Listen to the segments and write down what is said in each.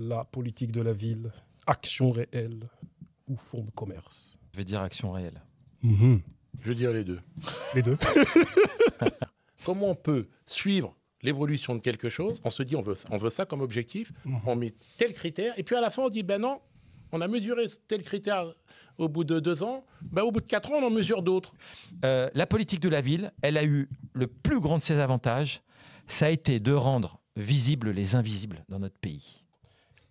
la politique de la ville, action réelle ou fonds de commerce? Je vais dire action réelle. Je veux dire les deux. Les deux. Comment on peut suivre l'évolution de quelque chose? On se dit, on veut ça comme objectif, on met tel critère, et puis à la fin, on dit, ben non, on a mesuré tel critère au bout de 2 ans, ben au bout de 4 ans, on en mesure d'autres. La politique de la ville, elle a eu le plus grand de ses avantages, ça a été de rendre visibles les invisibles dans notre pays.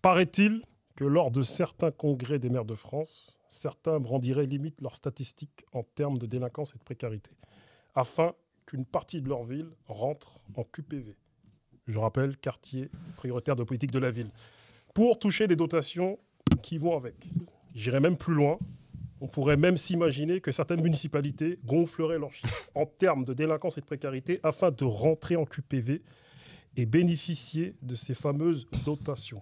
Paraît-il que lors de certains congrès des maires de France, certains brandiraient limite leurs statistiques en termes de délinquance et de précarité, afin qu'une partie de leur ville rentre en QPV. Je rappelle, quartier prioritaire de politique de la ville. Pour toucher des dotations qui vont avec. J'irai même plus loin. On pourrait même s'imaginer que certaines municipalités gonfleraient leurs chiffres en termes de délinquance et de précarité afin de rentrer en QPV et bénéficier de ces fameuses dotations.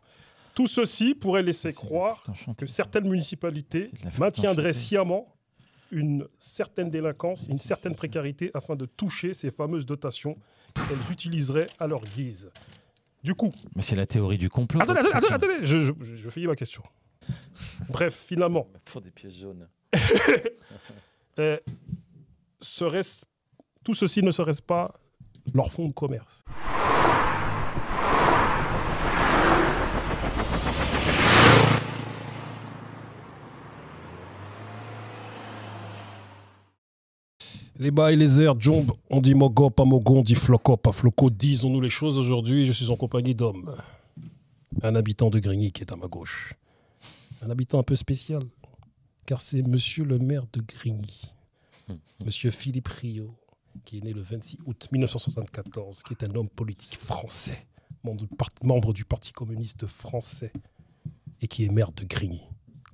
Tout ceci pourrait laisser croire que certaines municipalités maintiendraient sciemment une certaine délinquance, une certaine précarité afin de toucher ces fameuses dotations qu'elles utiliseraient à leur guise. Du coup... Mais c'est la théorie du complot. Attendez, je finis ma question. Bref, finalement... Pour des pièces jaunes. Tout ceci ne serait-ce pas leur fonds de commerce? Les bails, les airs, Jomb, on dit Mogo, pas Mogo, on dit Floco, pas Floco. Disons-nous les choses aujourd'hui, je suis en compagnie d'hommes. Un habitant de Grigny qui est à ma gauche. Un habitant un peu spécial, car c'est monsieur le maire de Grigny, monsieur Philippe Rio, qui est né le 26 août 1974, qui est un homme politique français, membre du Parti communiste français, et qui est maire de Grigny.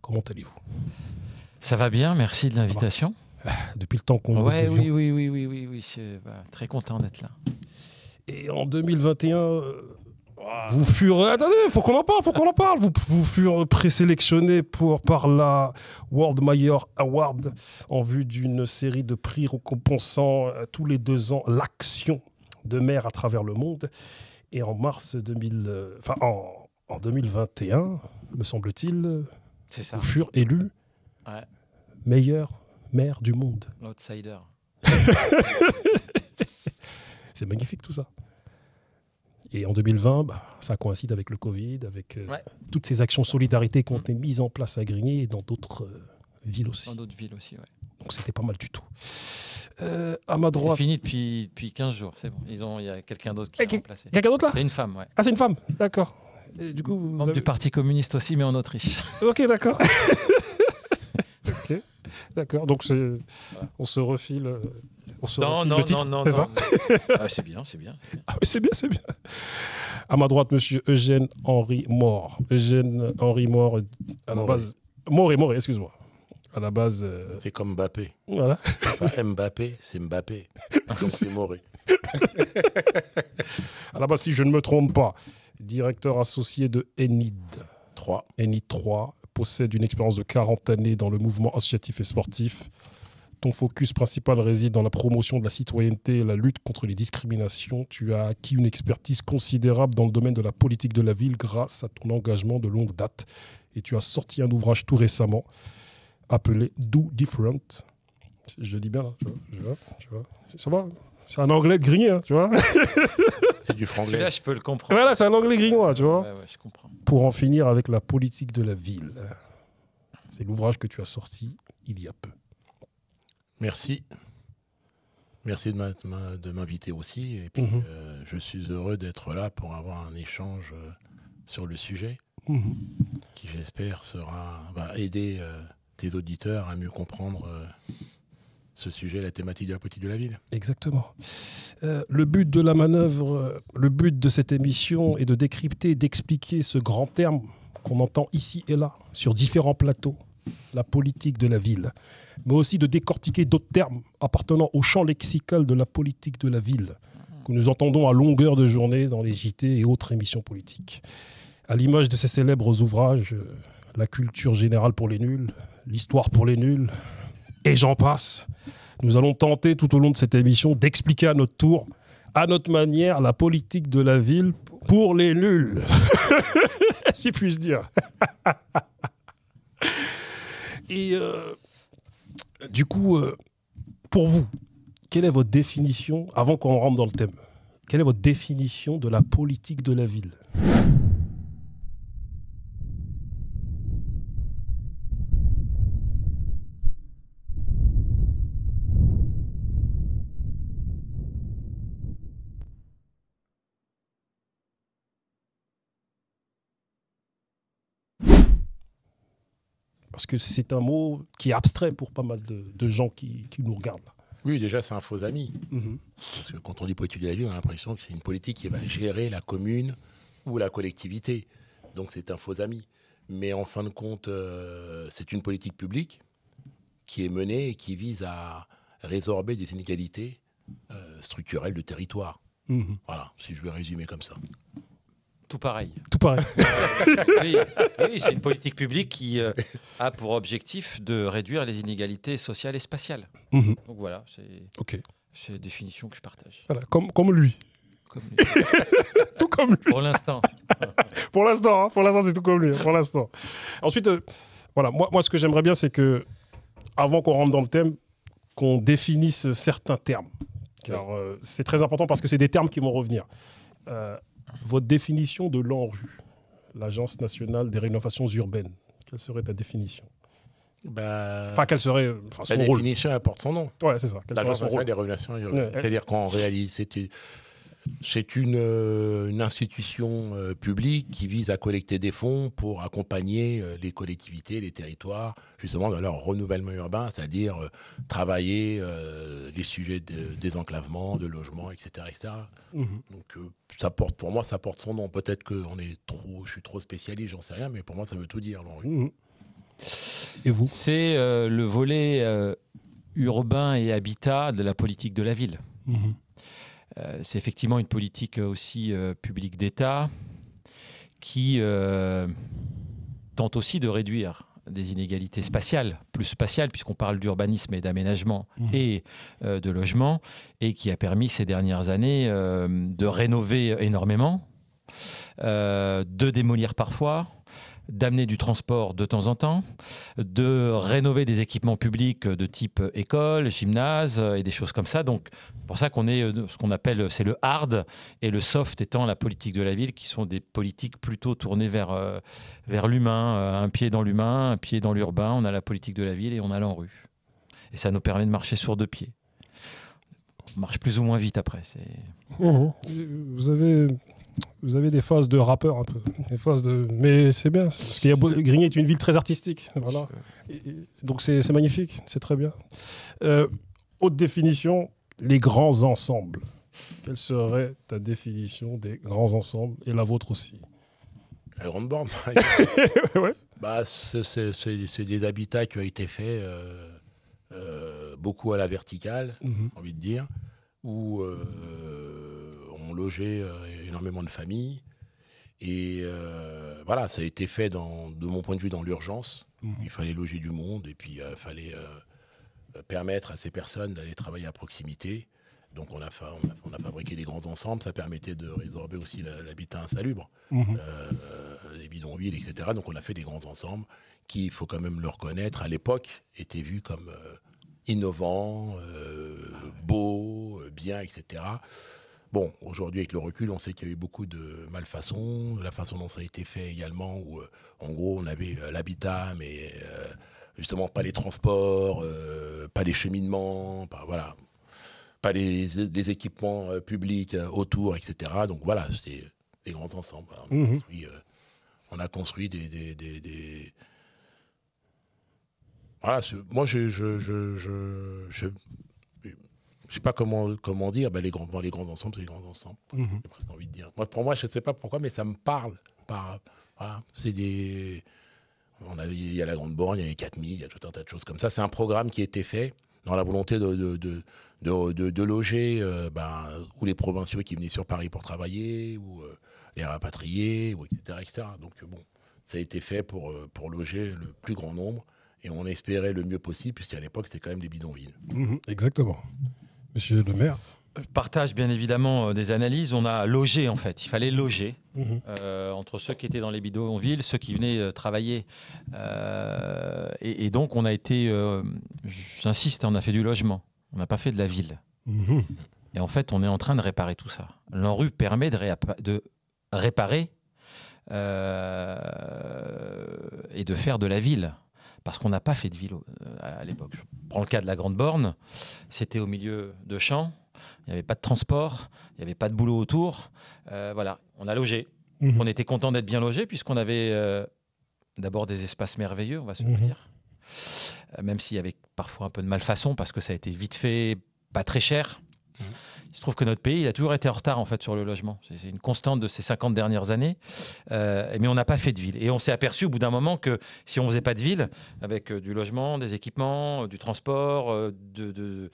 Comment allez-vous? Ça va bien, merci de l'invitation. Depuis le temps qu'on... Ouais, oui, je suis très content d'être là. Et en 2021, vous furent... Attendez, faut qu'on en parle. Vous furent présélectionnés par la World Mayor Award en vue d'une série de prix récompensant tous les 2 ans l'action de maire à travers le monde. Et en mars 2021, me semble-t-il, vous furent élus meilleur maire du monde. L'outsider. C'est magnifique tout ça. Et en 2020, ça coïncide avec le Covid, avec toutes ces actions solidarité qui ont été mises en place à Grigny et dans d'autres villes aussi. Dans d'autres villes aussi, ouais. Donc c'était pas mal du tout. À ma droite... C'est fini depuis 15 jours, c'est bon. Il y a quelqu'un d'autre qui a remplacé. Quelqu'un d'autre là? C'est une femme, ouais. Ah, c'est une femme, d'accord. Et du coup, membre du Parti communiste aussi, mais en Autriche. Ok, d'accord. Ok, d'accord. Donc on se refile... Non. C'est ça? C'est bien. Ah oui, c'est bien. À ma droite, monsieur Eugène Henri Mort. Eugène Henri Mort, à la base... Moré, excuse-moi. À la base... C'est comme Mbappé. Voilà. C'est pas Mbappé, c'est Mbappé. C'est Moré. À la base, si je ne me trompe pas, directeur associé de Enid 3. Enid 3 possède une expérience de 40 années dans le mouvement associatif et sportif. Ton focus principal réside dans la promotion de la citoyenneté et la lutte contre les discriminations. Tu as acquis une expertise considérable dans le domaine de la politique de la ville grâce à ton engagement de longue date. Et tu as sorti un ouvrage tout récemment appelé Do Different. Je le dis bien là, tu vois. Ça va? C'est un anglais de Grigny, hein, tu vois. C'est du franglais. Là, je peux le comprendre. Voilà, c'est un anglais grignois, tu vois. Ouais, je comprends. Pour en finir avec la politique de la ville. C'est l'ouvrage que tu as sorti il y a peu. Merci. Merci de m'inviter aussi. Et puis, je suis heureux d'être là pour avoir un échange sur le sujet qui, j'espère, va aider tes auditeurs à mieux comprendre ce sujet, la thématique de la politique de la ville. Exactement. Le but de la manœuvre, le but de cette émission est de décrypter, d'expliquer ce grand terme qu'on entend ici et là, sur différents plateaux, la politique de la ville, mais aussi de décortiquer d'autres termes appartenant au champ lexical de la politique de la ville, que nous entendons à longueur de journée dans les JT et autres émissions politiques. À l'image de ces célèbres ouvrages, La culture générale pour les nuls, L'histoire pour les nuls, et j'en passe, nous allons tenter tout au long de cette émission d'expliquer à notre tour à notre manière, la politique de la ville pour les nuls. Si puis-je dire. Et du coup, pour vous, quelle est votre définition, avant qu'on rentre dans le thème, quelle est votre définition de la politique de la ville ? Parce que c'est un mot qui est abstrait pour pas mal de gens qui nous regardent. Oui, déjà, c'est un faux ami. Parce que quand on dit politique de la ville, on a l'impression que c'est une politique qui va gérer la commune ou la collectivité. Donc, c'est un faux ami. Mais en fin de compte, c'est une politique publique qui est menée et qui vise à résorber des inégalités structurelles de territoire. Voilà, si je veux résumer comme ça. Tout pareil. Tout pareil. Oui, c'est une politique publique qui a pour objectif de réduire les inégalités sociales et spatiales. Donc voilà, c'est une définition que je partage. Voilà, comme lui. Tout comme lui. Pour l'instant. Pour l'instant, c'est tout comme lui. Pour l'instant. Ensuite, voilà, moi, ce que j'aimerais bien, c'est que, avant qu'on rentre dans le thème, qu'on définisse certains termes. Car c'est très important parce que c'est des termes qui vont revenir. Votre définition de l'ANRU, l'Agence nationale des rénovations urbaines, quelle serait ta définition ? Enfin, quelle serait son la rôle ? définition apporte son nom. Ouais, c'est ça. L'Agence nationale des rénovations urbaines. C'est-à-dire qu'en réalité, c'est une institution publique qui vise à collecter des fonds pour accompagner les collectivités, les territoires, justement dans leur renouvellement urbain, c'est-à-dire travailler les sujets de désenclavement, de logement, etc. etc. Donc, pour moi, ça porte son nom. Peut-être que je suis trop spécialiste, j'en sais rien, mais pour moi, ça veut tout dire. Et vous ? C'est le volet urbain et habitat de la politique de la ville. C'est effectivement une politique aussi publique d'État qui tente aussi de réduire des inégalités spatiales, puisqu'on parle d'urbanisme et d'aménagement et de logement, et qui a permis ces dernières années de rénover énormément, de démolir parfois, d'amener du transport de temps en temps, de rénover des équipements publics de type école, gymnase et des choses comme ça. Donc, pour ça qu'on est ce qu'on appelle, c'est le hard et le soft étant la politique de la ville, qui sont des politiques plutôt tournées vers l'humain, un pied dans l'humain, un pied dans l'urbain. On a la politique de la ville et on a l'ANRU. Et ça nous permet de marcher sur deux pieds. On marche plus ou moins vite après. Vous avez des phases de rappeur un peu, mais c'est bien, parce qu'il y a Grigny est une ville très artistique, voilà. Donc c'est magnifique, c'est très bien. Haute définition, les grands ensembles. Quelle serait ta définition des grands ensembles et la vôtre aussi ? La grande borne. Ouais. C'est des habitats qui ont été faits beaucoup à la verticale, j'ai envie de dire, où on logeait énormément de familles. Et voilà, ça a été fait, de mon point de vue, dans l'urgence. Il fallait loger du monde et puis il fallait permettre à ces personnes d'aller travailler à proximité. Donc on a fabriqué des grands ensembles, ça permettait de résorber aussi l'habitat insalubre, les bidonvilles, etc. Donc on a fait des grands ensembles qui, il faut quand même le reconnaître, à l'époque, étaient vus comme innovants, beaux, bien, etc. Bon, aujourd'hui, avec le recul, on sait qu'il y a eu beaucoup de malfaçons, la façon dont ça a été fait également, où en gros, on avait l'habitat, mais justement pas les transports, pas les cheminements, pas les équipements publics autour, etc. Donc voilà, c'est des grands ensembles. On a construit des... Voilà, moi, je sais pas comment dire, les grands ensembles, c'est les grands ensembles. J'ai presque envie de dire. Moi, pour moi, je ne sais pas pourquoi, mais ça me parle. Voilà, c'est des... Il y a la Grande Borne, il y a les 4000, il y a tout un tas de choses comme ça. C'est un programme qui a été fait dans la volonté de loger ou les provinciaux qui venaient sur Paris pour travailler, ou les rapatriés, ou etc., etc. Donc bon, ça a été fait pour loger le plus grand nombre, et on espérait le mieux possible, puisqu'à l'époque, c'était quand même des bidonvilles. Exactement. Monsieur le maire. Je partage bien évidemment des analyses. On a logé en fait. Il fallait loger entre ceux qui étaient dans les bidonvilles, ceux qui venaient travailler. Et donc on a été, j'insiste, on a fait du logement. On n'a pas fait de la ville. Et en fait, on est en train de réparer tout ça. L'ANRU permet de réparer et de faire de la ville. Parce qu'on n'a pas fait de ville à l'époque. Je prends le cas de la Grande Borne. C'était au milieu de champs. Il n'y avait pas de transport. Il n'y avait pas de boulot autour. Voilà, on a logé. On était content d'être bien logé puisqu'on avait d'abord des espaces merveilleux, on va se le dire. Même s'il y avait parfois un peu de malfaçon parce que ça a été vite fait, pas très cher. Il se trouve que notre pays il a toujours été en retard en fait, sur le logement. C'est une constante de ces 50 dernières années. Mais on n'a pas fait de ville. Et on s'est aperçu au bout d'un moment que si on ne faisait pas de ville, avec du logement, des équipements, du transport, de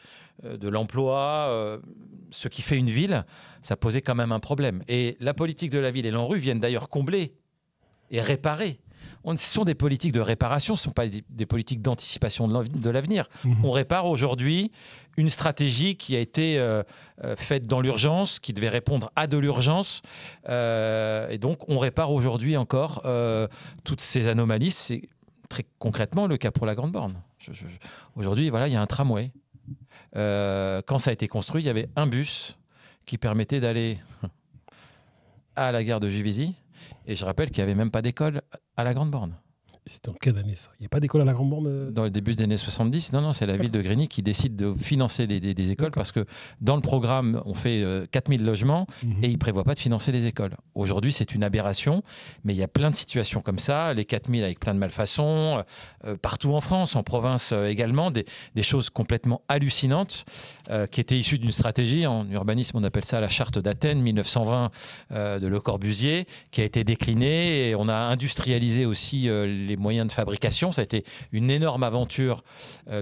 l'emploi, ce qui fait une ville, ça posait quand même un problème. Et la politique de la ville et l'ANRU viennent d'ailleurs combler et réparer. Ce sont des politiques de réparation, ce ne sont pas des politiques d'anticipation de l'avenir. On répare aujourd'hui une stratégie qui a été faite dans l'urgence, qui devait répondre à de l'urgence. Et donc, on répare aujourd'hui encore toutes ces anomalies. C'est très concrètement le cas pour la Grande Borne. Aujourd'hui, voilà, il y a un tramway. Quand ça a été construit, il y avait un bus qui permettait d'aller à la gare de Juvisy. Et je rappelle qu'il n'y avait même pas d'école à la Grande Borne. C'était en quelle année ça? Il n'y a pas d'école à la Grande Borne Dans le début des années 70. Non, c'est la ville de Grigny qui décide de financer des écoles parce que dans le programme, on fait 4000 logements et il ne prévoit pas de financer des écoles. Aujourd'hui, c'est une aberration, mais il y a plein de situations comme ça, les 4000 avec plein de malfaçons, partout en France, en province également, des choses complètement hallucinantes qui étaient issues d'une stratégie. En urbanisme, on appelle ça la charte d'Athènes 1920 de Le Corbusier, qui a été déclinée et on a industrialisé aussi les moyens de fabrication. Ça a été une énorme aventure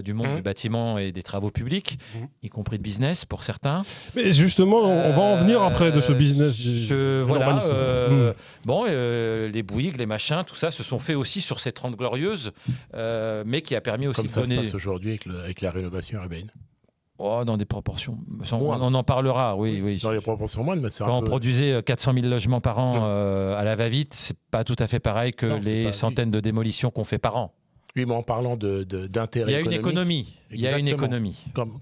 du monde du bâtiment et des travaux publics, y compris de business pour certains. Mais justement, on va en venir après de ce business. Voilà. Les Bouygues, les machins, tout ça se sont faits aussi sur ces 30 glorieuses, mais qui a permis aussi comme de ça donner... se passe aujourd'hui avec la rénovation urbaine. Oh, dans des proportions. On en parlera, oui. Dans les proportions moindres, mais c'est quand on produisait 400 000 logements par an à la va-vite, c'est pas tout à fait pareil que les centaines de démolitions qu'on fait par an. Oui, mais en parlant d'intérêt économique... Il y a une économie.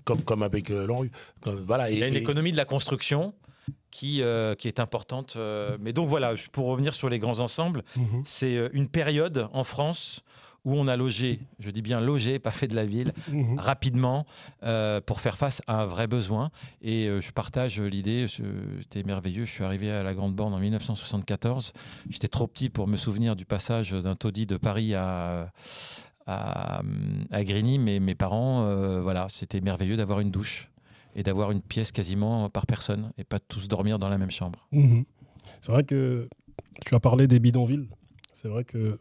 Comme avec l'ANRU. Voilà, il y a une économie de la construction qui est importante. Mais donc voilà, pour revenir sur les grands ensembles, c'est une période en France où on a logé, je dis bien logé, pas fait de la ville, rapidement, pour faire face à un vrai besoin. Et je partage l'idée, c'était merveilleux. Je suis arrivé à la Grande Borne en 1974. J'étais trop petit pour me souvenir du passage d'un taudis de Paris à Grigny, mais mes parents, voilà, c'était merveilleux d'avoir une douche et d'avoir une pièce quasiment par personne et pas tous dormir dans la même chambre. C'est vrai que tu as parlé des bidonvilles. C'est vrai que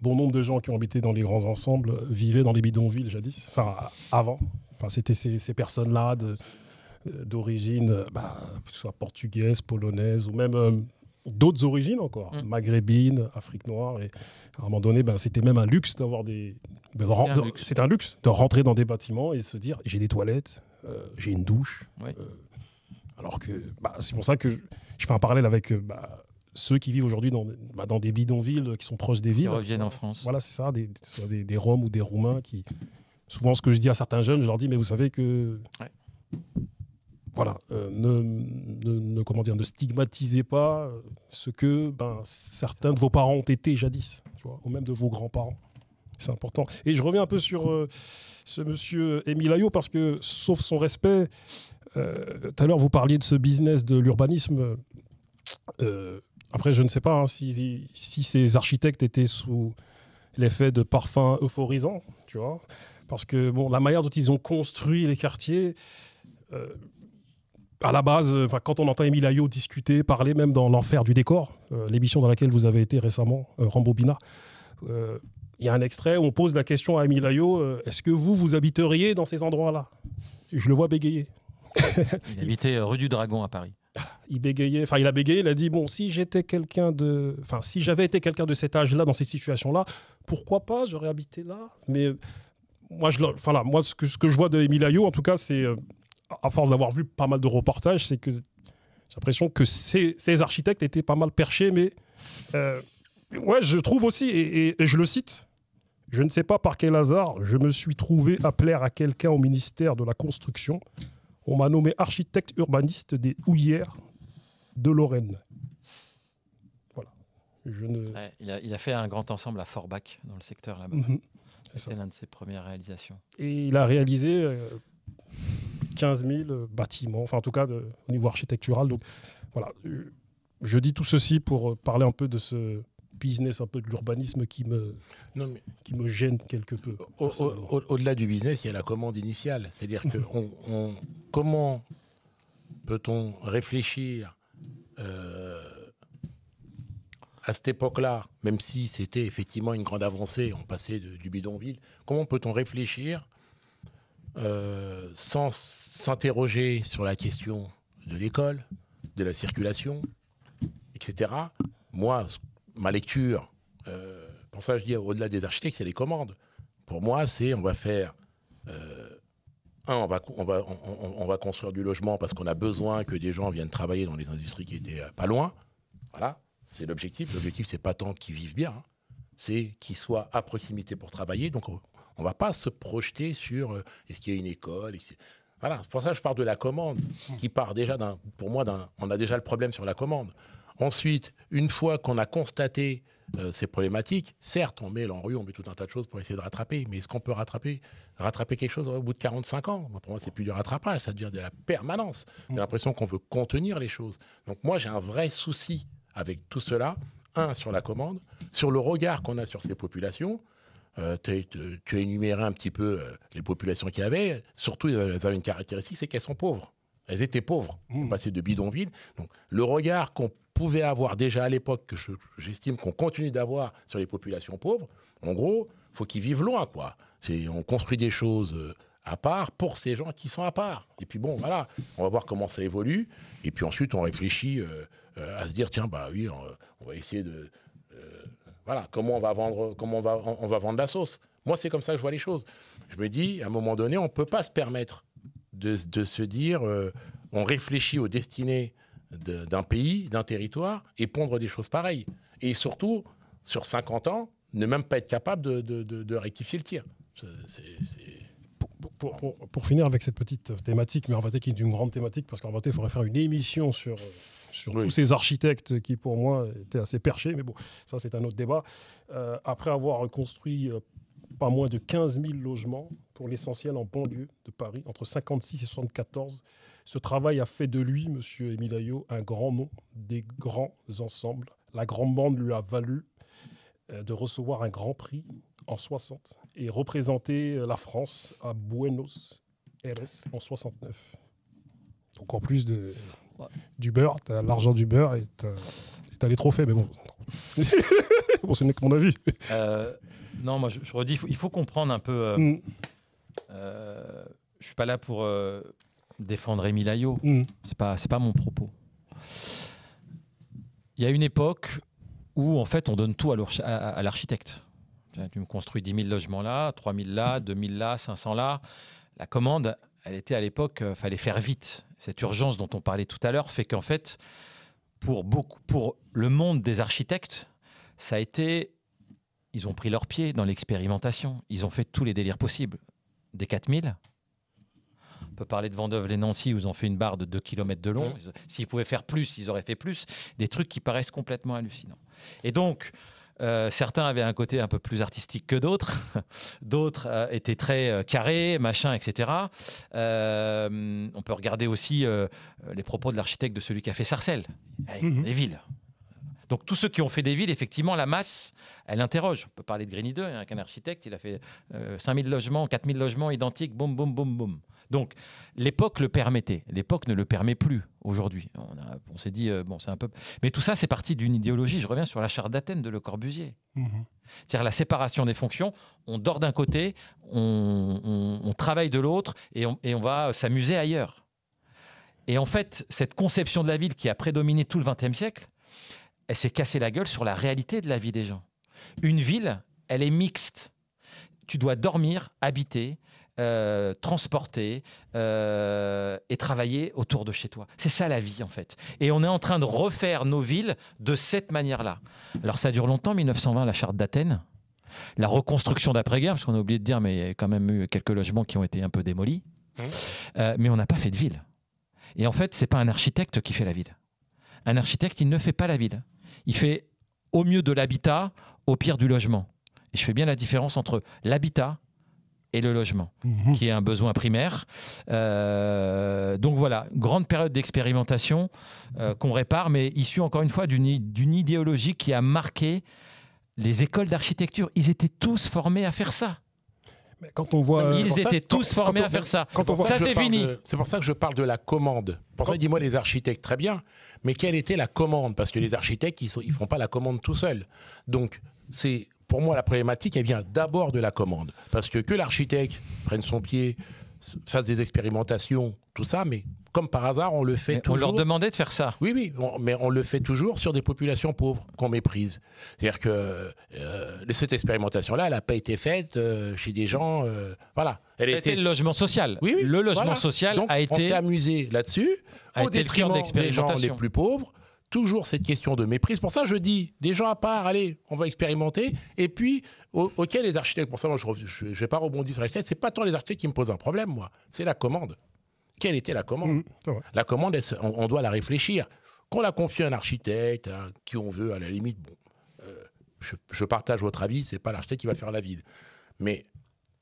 bon nombre de gens qui ont habité dans les grands ensembles vivaient dans les bidonvilles jadis, enfin avant. Enfin, c'était ces personnes-là d'origine, que ce soit portugaise, polonaise ou même d'autres origines encore, maghrébines, Afrique noire. Et à un moment donné, c'était même un luxe d'avoir c'était un luxe de rentrer dans des bâtiments et se dire j'ai des toilettes, j'ai une douche. Oui. Alors que c'est pour ça que je fais un parallèle avec ceux qui vivent aujourd'hui dans des bidonvilles qui sont proches des villes. Qui reviennent en France. Voilà, c'est ça, des Roms ou des Roumains qui... Souvent, ce que je dis à certains jeunes, je leur dis, mais vous savez que... Ouais. Voilà, ne stigmatisez pas ce que certains de vos parents ont été jadis, tu vois, ou même de vos grands-parents. C'est important. Et je reviens un peu sur ce monsieur Émile Aillaud, parce que, sauf son respect, tout à l'heure, vous parliez de ce business de l'urbanisme. Après, je ne sais pas si ces architectes étaient sous l'effet de parfums euphorisants, tu vois, parce que la manière dont ils ont construit les quartiers, à la base, quand on entend Émile Aillaud discuter, parler, même dans l'enfer du décor, l'émission dans laquelle vous avez été récemment, Rambobina, il y a un extrait où on pose la question à Émile Aillaud, est-ce que vous habiteriez dans ces endroits-là? Je le vois bégayer. Il habitait rue du Dragon à Paris. Il a bégayé, il a dit si j'avais été quelqu'un de cet âge-là, dans ces situations-là, pourquoi pas, j'aurais habité là. Mais moi, ce que je vois de Émile Aillaud, en tout cas, c'est à force d'avoir vu pas mal de reportages, c'est que j'ai l'impression que ces architectes étaient pas mal perchés, mais ouais, je trouve aussi, et je le cite, je ne sais pas par quel hasard, je me suis trouvé à plaire à quelqu'un au ministère de la Construction. On m'a nommé architecte urbaniste des houillères de Lorraine. Voilà. Ouais, il a fait un grand ensemble à Forbach, dans le secteur là-bas. C'était l'une de ses premières réalisations. Et il a réalisé 15 000 bâtiments, enfin en tout cas au niveau architectural. Donc voilà, je dis tout ceci pour parler un peu de ce business, un peu de l'urbanisme qui me gêne quelque peu. Au-delà du business, il y a la commande initiale. C'est-à-dire que comment peut-on réfléchir à cette époque-là, même si c'était effectivement une grande avancée, on passait du bidonville, comment peut-on réfléchir sans s'interroger sur la question de l'école, de la circulation, etc. Moi, ma lecture, pour ça je dis au-delà des architectes, c'est les commandes. Pour moi, c'est on va faire... on va construire du logement parce qu'on a besoin que des gens viennent travailler dans les industries qui étaient pas loin. Voilà, c'est l'objectif. L'objectif, c'est pas tant qu'ils vivent bien, c'est qu'ils soient à proximité pour travailler. Donc, on ne va pas se projeter sur est-ce qu'il y a une école. Voilà, pour ça, je parle de la commande, qui part déjà pour moi, on a déjà le problème sur la commande. Ensuite, une fois qu'on a constaté ces problématiques, certes, on met l'enrue, on met tout un tas de choses pour essayer de rattraper, mais est-ce qu'on peut rattraper quelque chose au bout de 45 ans? Pour moi, c'est plus du rattrapage, ça devient de la permanence. J'ai l'impression qu'on veut contenir les choses. Donc moi, j'ai un vrai souci avec tout cela. Sur la commande, sur le regard qu'on a sur ces populations. Tu as énuméré un petit peu les populations qu'il y avait. Surtout, elles avaient une caractéristique, c'est qu'elles sont pauvres. Elles étaient pauvres, passées de bidonville. Donc, le regard qu'on pouvait avoir déjà à l'époque, que j'estime qu'on continue d'avoir sur les populations pauvres, en gros, il faut qu'ils vivent loin, quoi. On construit des choses à part pour ces gens qui sont à part. Et puis bon, voilà, on va voir comment ça évolue. Et puis ensuite, on réfléchit à se dire, tiens, bah oui, on va essayer de... voilà, comment on va vendre la sauce. Moi, c'est comme ça que je vois les choses. Je me dis, à un moment donné, on ne peut pas se permettre de se dire, on réfléchit aux destinées d'un pays, d'un territoire, et pondre des choses pareilles. Et surtout, sur 50 ans, ne même pas être capable de rectifier le tir. Pour finir avec cette petite thématique, mais en fait, qui est une grande thématique, parce qu'en fait, il faudrait faire une émission sur tous ces architectes qui, pour moi, étaient assez perchés. Mais bon, ça, c'est un autre débat. Après avoir construit pas moins de 15 000 logements, pour l'essentiel en banlieue de Paris, entre 56 et 74, ce travail a fait de lui, M. Émile Aillaud, un grand nom des grands ensembles. La grande bande lui a valu de recevoir un grand prix en 60 et représenter la France à Buenos Aires en 69. Donc en plus du beurre, tu as l'argent du beurre et tu as les trophées, mais bon. Bon, ce n'est que mon avis. Non, moi je redis, il faut comprendre un peu. Je suis pas là pour défendre Émile Aillaud. C'est pas mon propos. Il y a une époque où en fait on donne tout à l'architecte. Tu me construis 10 000 logements là, 3 000 là, 2 000 là, 500 là. La commande, elle était à l'époque, fallait faire vite. Cette urgence dont on parlait tout à l'heure fait qu'en fait, pour le monde des architectes, ça a été... Ils ont pris leur pied dans l'expérimentation. Ils ont fait tous les délires possibles. Des 4000. On peut parler de Vendôme-les-Nancy où ils ont fait une barre de 2 km de long. S'ils pouvaient faire plus, ils auraient fait plus. Des trucs qui paraissent complètement hallucinants. Et donc, certains avaient un côté un peu plus artistique que d'autres. D'autres étaient très carrés, machin, etc. On peut regarder aussi les propos de l'architecte de celui qui a fait Sarcelles, avec les villes. Donc tous ceux qui ont fait des villes, effectivement, la masse, elle interroge. On peut parler de Grigny 2, hein, qu'un architecte, il a fait 5 000 logements, 4 000 logements identiques, boum, boum, boum, boum. Donc l'époque le permettait. L'époque ne le permet plus aujourd'hui. On s'est dit, bon, c'est un peu... Mais tout ça, c'est parti d'une idéologie. Je reviens sur la charte d'Athènes de Le Corbusier. C'est-à-dire la séparation des fonctions. On dort d'un côté, on travaille de l'autre et on va s'amuser ailleurs. Et en fait, cette conception de la ville qui a prédominé tout le XXe siècle, elle s'est cassée la gueule sur la réalité de la vie des gens. Une ville, elle est mixte. Tu dois dormir, habiter, transporter et travailler autour de chez toi. C'est ça la vie en fait. Et on est en train de refaire nos villes de cette manière-là. Alors ça dure longtemps, 1920, la charte d'Athènes. La reconstruction d'après-guerre, parce qu'on a oublié de dire, mais il y a quand même eu quelques logements qui ont été un peu démolis. Mais on n'a pas fait de ville. Et en fait, ce n'est pas un architecte qui fait la ville. Un architecte, il ne fait pas la ville. Il fait au mieux de l'habitat, au pire du logement. Et je fais bien la différence entre l'habitat et le logement, qui est un besoin primaire. Donc voilà, grande période d'expérimentation qu'on répare, mais issue encore une fois d'une idéologie qui a marqué les écoles d'architecture. Ils étaient tous formés à faire ça. Mais quand on voit, ils étaient tous formés à faire ça. Ça, c'est fini. C'est pour ça que je parle de la commande. Pour ça, dis-moi les architectes, très bien. Mais quelle était la commande? Parce que les architectes, ils ne font pas la commande tout seuls. Donc, pour moi, la problématique, elle vient d'abord de la commande. Parce que l'architecte prenne son pied, fasse des expérimentations, tout ça, mais comme par hasard, on le fait toujours. On leur demandait de faire ça. Oui, mais on le fait toujours sur des populations pauvres qu'on méprise. C'est-à-dire que cette expérimentation-là, elle n'a pas été faite chez des gens... voilà. Elle a été le logement social. Oui, le logement social donc, a été... on s'est amusé là-dessus, au détriment des gens les plus pauvres. Toujours cette question de méprise. Pour ça, je dis, des gens à part, allez, on va expérimenter. Et puis, auquel les architectes, pour ça, moi, je ne vais pas rebondir sur l'architecte, ce n'est pas tant les architectes qui me posent un problème, moi. C'est la commande. Quelle était la commande? La commande, on doit la réfléchir. Qu'on la confie à un architecte, à qui on veut, à la limite, bon, je partage votre avis, ce n'est pas l'architecte qui va faire la ville. Mais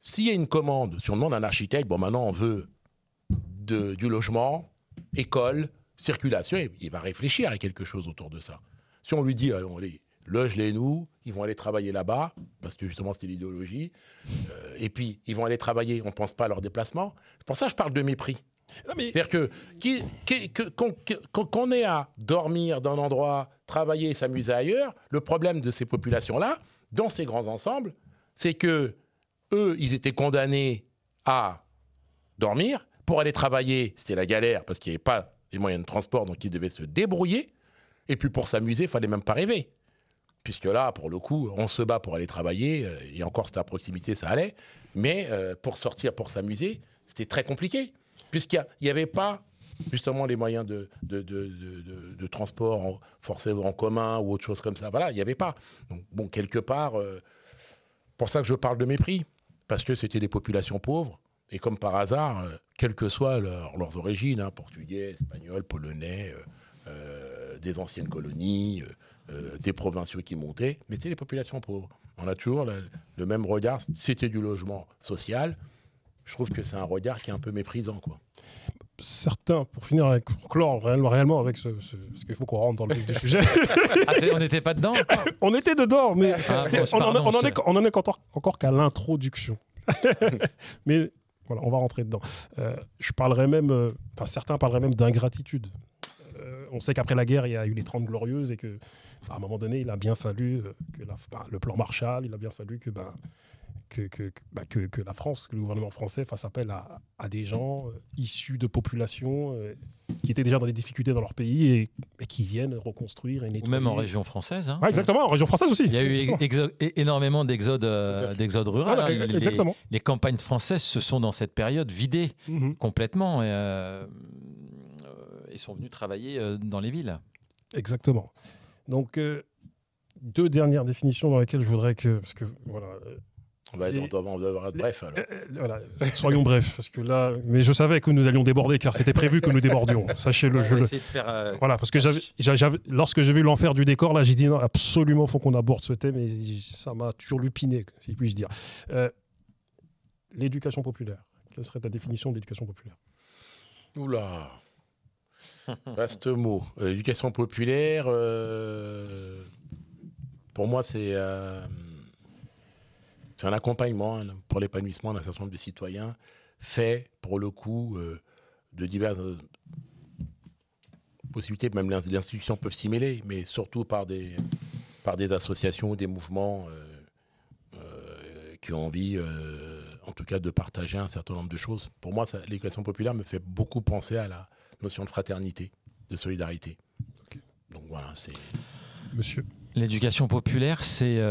s'il y a une commande, si on demande à un architecte, bon, maintenant, on veut du logement, école, circulation, il va réfléchir à quelque chose autour de ça. Si on lui dit, allez, loge-les-nous, ils vont aller travailler là-bas, parce que justement c'était l'idéologie, et puis ils vont aller travailler, on ne pense pas à leur déplacement. C'est pour ça que je parle de mépris. C'est-à-dire qu'on ait à dormir dans un endroit, travailler et s'amuser ailleurs, le problème de ces populations-là, dans ces grands ensembles, c'est que eux, ils étaient condamnés à dormir. Pour aller travailler, c'était la galère, parce qu'il n'y avait pas les moyens de transport, donc ils devaient se débrouiller. Et puis pour s'amuser, il ne fallait même pas rêver. Puisque là, pour le coup, on se bat pour aller travailler, et encore c'était à proximité, ça allait. Mais pour sortir, pour s'amuser, c'était très compliqué. Puisqu'il n'y avait pas justement les moyens de transport forcément en commun ou autre chose comme ça. Voilà, il n'y avait pas. Donc bon, quelque part, pour ça que je parle de mépris. Parce que c'était des populations pauvres. Et comme par hasard, quelles que soient leurs origines, portugais, espagnols, polonais, des anciennes colonies, des provinciaux qui montaient, mais c'était des populations pauvres. On a toujours le même regard, c'était du logement social. Je trouve que c'est un regard qui est un peu méprisant, quoi. Certains, pour finir, pour clore réellement avec parce qu'il faut qu'on rentre dans le vif du sujet. On n'était pas dedans encore. On était dedans, mais on en est encore qu'à l'introduction. Mais voilà, on va rentrer dedans. Je parlerai même, certains parleraient même d'ingratitude. On sait qu'après la guerre, il y a eu les 30 Glorieuses et qu'à un moment donné, il a bien fallu que le plan Marshall, il a bien fallu que la France, que le gouvernement français fasse appel à des gens issus de populations qui étaient déjà dans des difficultés dans leur pays et qui viennent reconstruire et nettoyer. Ou même en région française. Hein. Ouais, exactement, en région française aussi. Il y a eu énormément d'exodes ruraux. Les campagnes françaises se sont dans cette période vidées complètement et sont venus travailler dans les villes. Exactement. Donc, deux dernières définitions dans lesquelles je voudrais que... Parce que, voilà... On va être bref, alors. Voilà, soyons brefs, parce que là... Mais je savais que nous allions déborder, car c'était prévu que nous débordions. Sachez-le. Voilà, parce que lorsque j'ai vu l'enfer du décor, là, j'ai dit non, absolument, il faut qu'on aborde ce thème, et ça m'a turlupiné, si puis-je dire. L'éducation populaire. Quelle serait ta définition de l'éducation populaire? Oula, vaste mot. L'éducation populaire, pour moi, c'est un accompagnement pour l'épanouissement d'un certain nombre de citoyens, fait pour le coup de diverses possibilités, même les institutions peuvent s'y mêler, mais surtout par des associations ou des mouvements qui ont envie, en tout cas, de partager un certain nombre de choses. Pour moi, l'éducation populaire me fait beaucoup penser à la notion de fraternité, de solidarité. Okay. Donc voilà, c'est... Monsieur. L'éducation populaire, c'est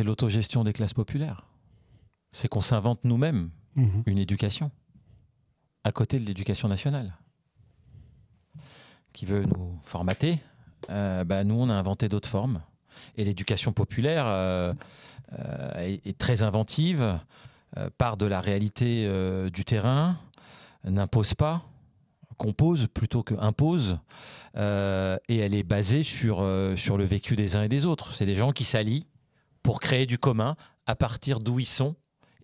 l'autogestion des classes populaires. c'est qu'on s'invente nous-mêmes une éducation à côté de l'éducation nationale qui veut nous formater. Nous, on a inventé d'autres formes. Et l'éducation populaire est très inventive, part de la réalité du terrain, n'impose pas, compose plutôt que impose, et elle est basée sur le vécu des uns et des autres. C'est des gens qui s'allient pour créer du commun à partir d'où ils sont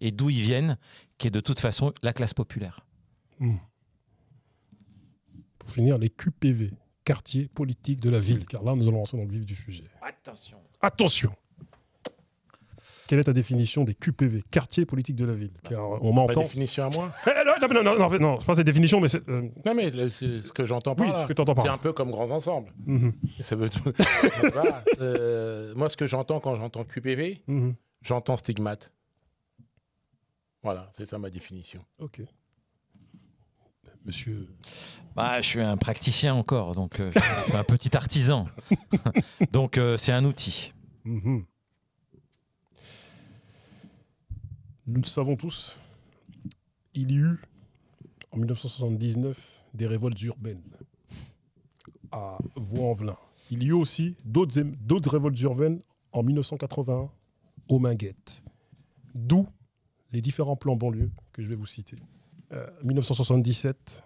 et d'où ils viennent, qui est de toute façon la classe populaire. Pour finir, les QPV, quartier politique de la ville, car là, nous allons rentrer dans le vif du sujet. Attention. Attention. Quelle est ta définition des QPV, quartier politique de la ville? Car on m'entend. Ma définition à moi? Non, c'est pas cette définition, mais c'est. Non, mais c'est ce que j'entends par Oui, là. ce que tu entends par C'est là. un peu comme grands ensembles. Ça veut voilà, moi, ce que j'entends quand j'entends QPV, j'entends stigmate. Voilà, c'est ça ma définition. Ok. Monsieur. Je suis un praticien encore, donc je suis un petit artisan. Donc c'est un outil. Nous le savons tous, il y eut en 1979 des révoltes urbaines à Vaux-en-Velin. Il y eut aussi d'autres révoltes urbaines en 1981 au Minguettes. D'où les différents plans banlieue que je vais vous citer. 1977,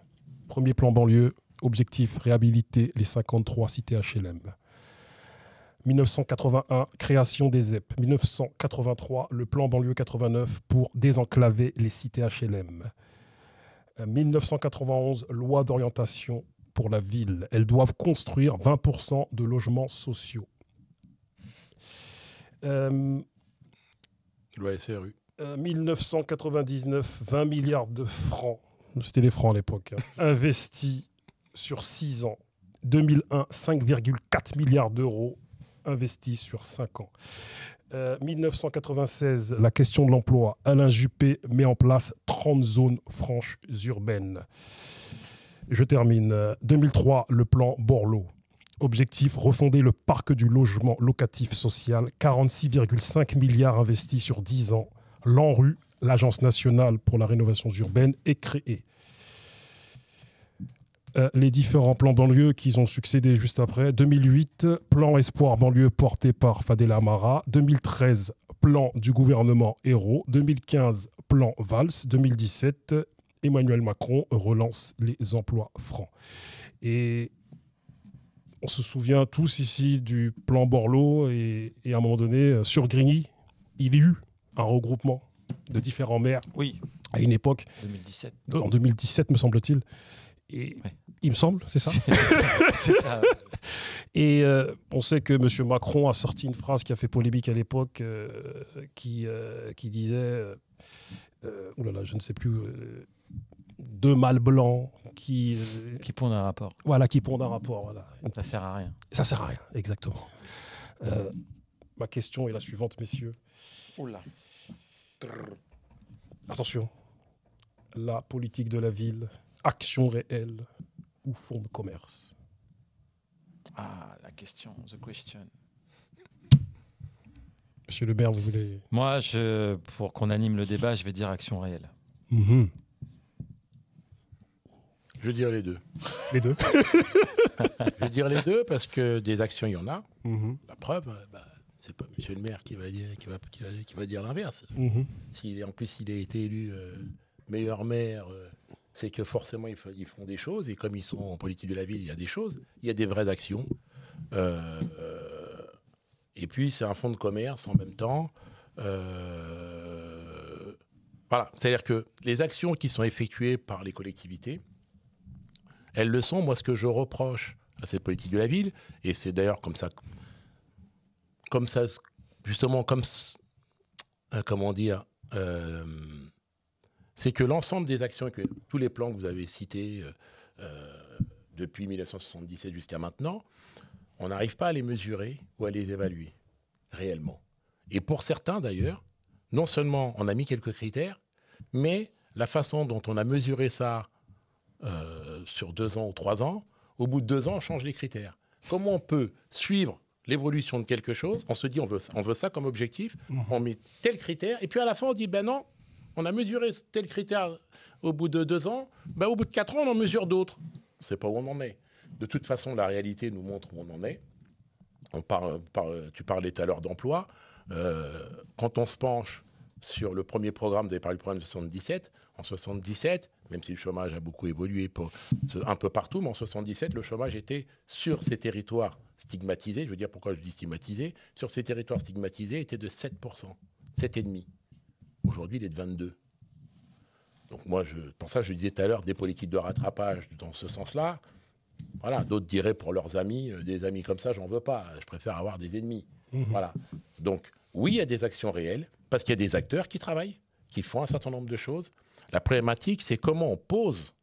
premier plan banlieue, objectif réhabiliter les 53 cités HLM. 1981, création des ZEP. 1983, le plan banlieue 89 pour désenclaver les cités HLM. 1991, loi d'orientation pour la ville. Elles doivent construire 20% de logements sociaux. Loi SRU. 1999, 20 milliards de francs, c'était les francs à l'époque, investis sur 6 ans. 2001, 5,4 milliards d'euros investis sur 5 ans. 1996, la question de l'emploi. Alain Juppé met en place 30 zones franches urbaines. Je termine. 2003, le plan Borloo. Objectif, refonder le parc du logement locatif social. 46,5 milliards investis sur 10 ans. L'ANRU, l'Agence nationale pour la rénovation urbaine, est créée. Les différents plans banlieue qui ont succédé juste après. 2008, plan Espoir banlieue porté par Fadela Amara. 2013, plan du gouvernement Hérault. 2015, plan Valls. 2017, Emmanuel Macron relance les emplois francs. Et on se souvient tous ici du plan Borloo et à un moment donné, sur Grigny, il y a eu un regroupement de différents maires. Oui. À une époque. 2017. En 2017, me semble-t-il. Et ouais. Il me semble, c'est ça. C'est ça. Et on sait que M. Macron a sorti une phrase qui a fait polémique à l'époque, qui disait, oulala, je ne sais plus, deux mâles blancs qui pondent un rapport. Voilà, qui pondent un rapport. Voilà. Ça sert à rien. Ça sert à rien, exactement. Ma question est la suivante, messieurs. Oula. Attention. La politique de la ville, action réelle ou fonds de commerce? Ah, la question, the question. Monsieur le maire, vous voulez... Moi, pour qu'on anime le débat, je vais dire action réelle. Je veux dire les deux. Les deux. Je veux dire les deux parce que des actions, il y en a. La preuve, c'est pas monsieur le maire qui va dire l'inverse. En plus, il a été élu meilleur maire... c'est que forcément, ils font des choses. Et comme ils sont en politique de la ville, il y a des choses. Il y a des vraies actions. Et puis, c'est un fonds de commerce en même temps. Voilà. C'est-à-dire que les actions qui sont effectuées par les collectivités, elles le sont. Moi, ce que je reproche à cette politique de la ville, et c'est d'ailleurs comme ça, justement, comment dire... c'est que l'ensemble des actions, tous les plans que vous avez cités depuis 1977 jusqu'à maintenant, on n'arrive pas à les mesurer ou à les évaluer réellement. Et pour certains d'ailleurs, non seulement on a mis quelques critères, mais la façon dont on a mesuré ça sur 2 ans ou 3 ans, au bout de 2 ans, on change les critères. Comment on peut suivre l'évolution de quelque chose, on se dit on veut ça comme objectif, on met tel critère, et puis à la fin on dit ben non, on a mesuré tel critère au bout de 2 ans, ben au bout de 4 ans on en mesure d'autres. On ne sait pas où on en est. De toute façon, la réalité nous montre où on en est. Tu parlais tout à l'heure d'emploi. Quand on se penche sur le premier programme, vous avez parlé du programme de 77, en 77, même si le chômage a beaucoup évolué un peu partout, mais en 77, le chômage était sur ces territoires stigmatisés. Je veux dire pourquoi je dis stigmatisés. Sur ces territoires stigmatisés, était de 7%, 7,5%. Aujourd'hui, il est de 22%. Donc moi, pour ça, je disais tout à l'heure des politiques de rattrapage dans ce sens-là. Voilà, d'autres diraient pour leurs amis, des amis comme ça, j'en veux pas. Je préfère avoir des ennemis. Voilà. Donc oui, il y a des actions réelles parce qu'il y a des acteurs qui travaillent, qui font un certain nombre de choses. La problématique, c'est comment on pose,